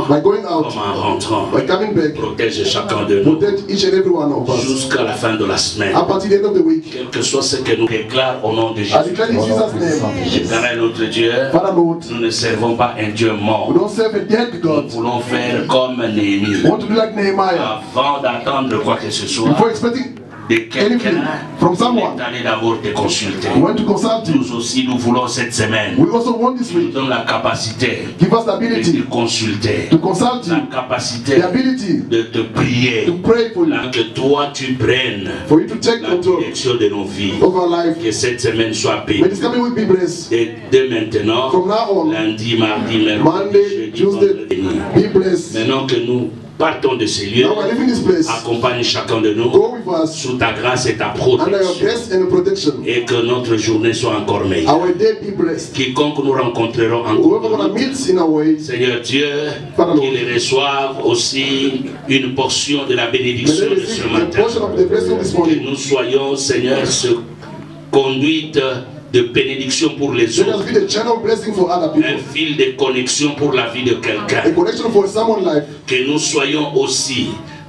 By going out, comme en rentrant. by coming back, Protège chacun de nous. protect each and every one of us. Jusqu'à la fin de la semaine. À partir de the end of the week. Quel que soit ce que nous déclarons au nom de Jésus. I declare in Jesus' name. Éternel notre Dieu, Father Lord, nous ne servons pas un Dieu mort. we don't serve a dead God. Nous voulons faire comme Néhémie. We want to do like Nehemiah. Avant d'attendre quoi que ce soit, Before expecting de quelqu'un, from someone, on est allé d'abord te consulter. we want to consult you. Nous aussi, nous voulons cette semaine. We also want this Nous week. donne la capacité Give us the de ability te consulter. to consult La you. capacité The ability de te prier. to pray for you. Que toi, tu prennes For you to take la control direction de nos vies. of our life. Que cette semaine soit May bénie. this coming week be blessed. Et dès maintenant, From now on, lundi, mardi, mercredi, Monday, jeudi, Tuesday, vendredi. be blessed. Maintenant que nous partons de ces lieux, Now we're leaving this place. accompagne chacun de nous Go with us sous ta grâce et ta under your protection. grace and protection. Et que notre journée soit encore meilleure. Our day be blessed. Quiconque nous rencontrerons Whoever we're encore, going to meet in our way, Seigneur Dieu, Father Lord, qu'ils reçoivent aussi une portion de la may bénédiction they de ce receive a matin. portion of the blessing this Que morning. nous soyons, Seigneur, ce conduite de bénédiction pour les Let us autres. be the channel of blessing for other people. Un fil de connexion pour la vie de A quelqu'un. connection for someone's life. Que nous soyons aussi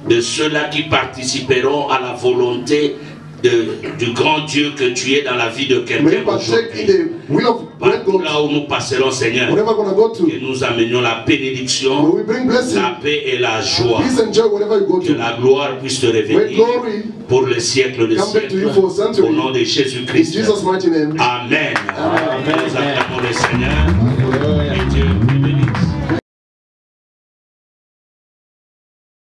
de ceux-là qui participeront à la volonté du grand Dieu que tu es dans la vie de May quelqu'un you partake in aujourd'hui. the will of great Partout God. là où nous passerons, Seigneur, Wherever we're going to go to, que nous amenions la may bénédiction, we bring blessing, la paix et la joie. peace and joy wherever you go Que to. la gloire puisse te May revenir glory pour les siècles des come back to you siècles. for Au centuries. nom de In Jésus-Christ. Jesus' mighty name. Amen. Amen. Nous acclamons le Seigneur. Et Dieu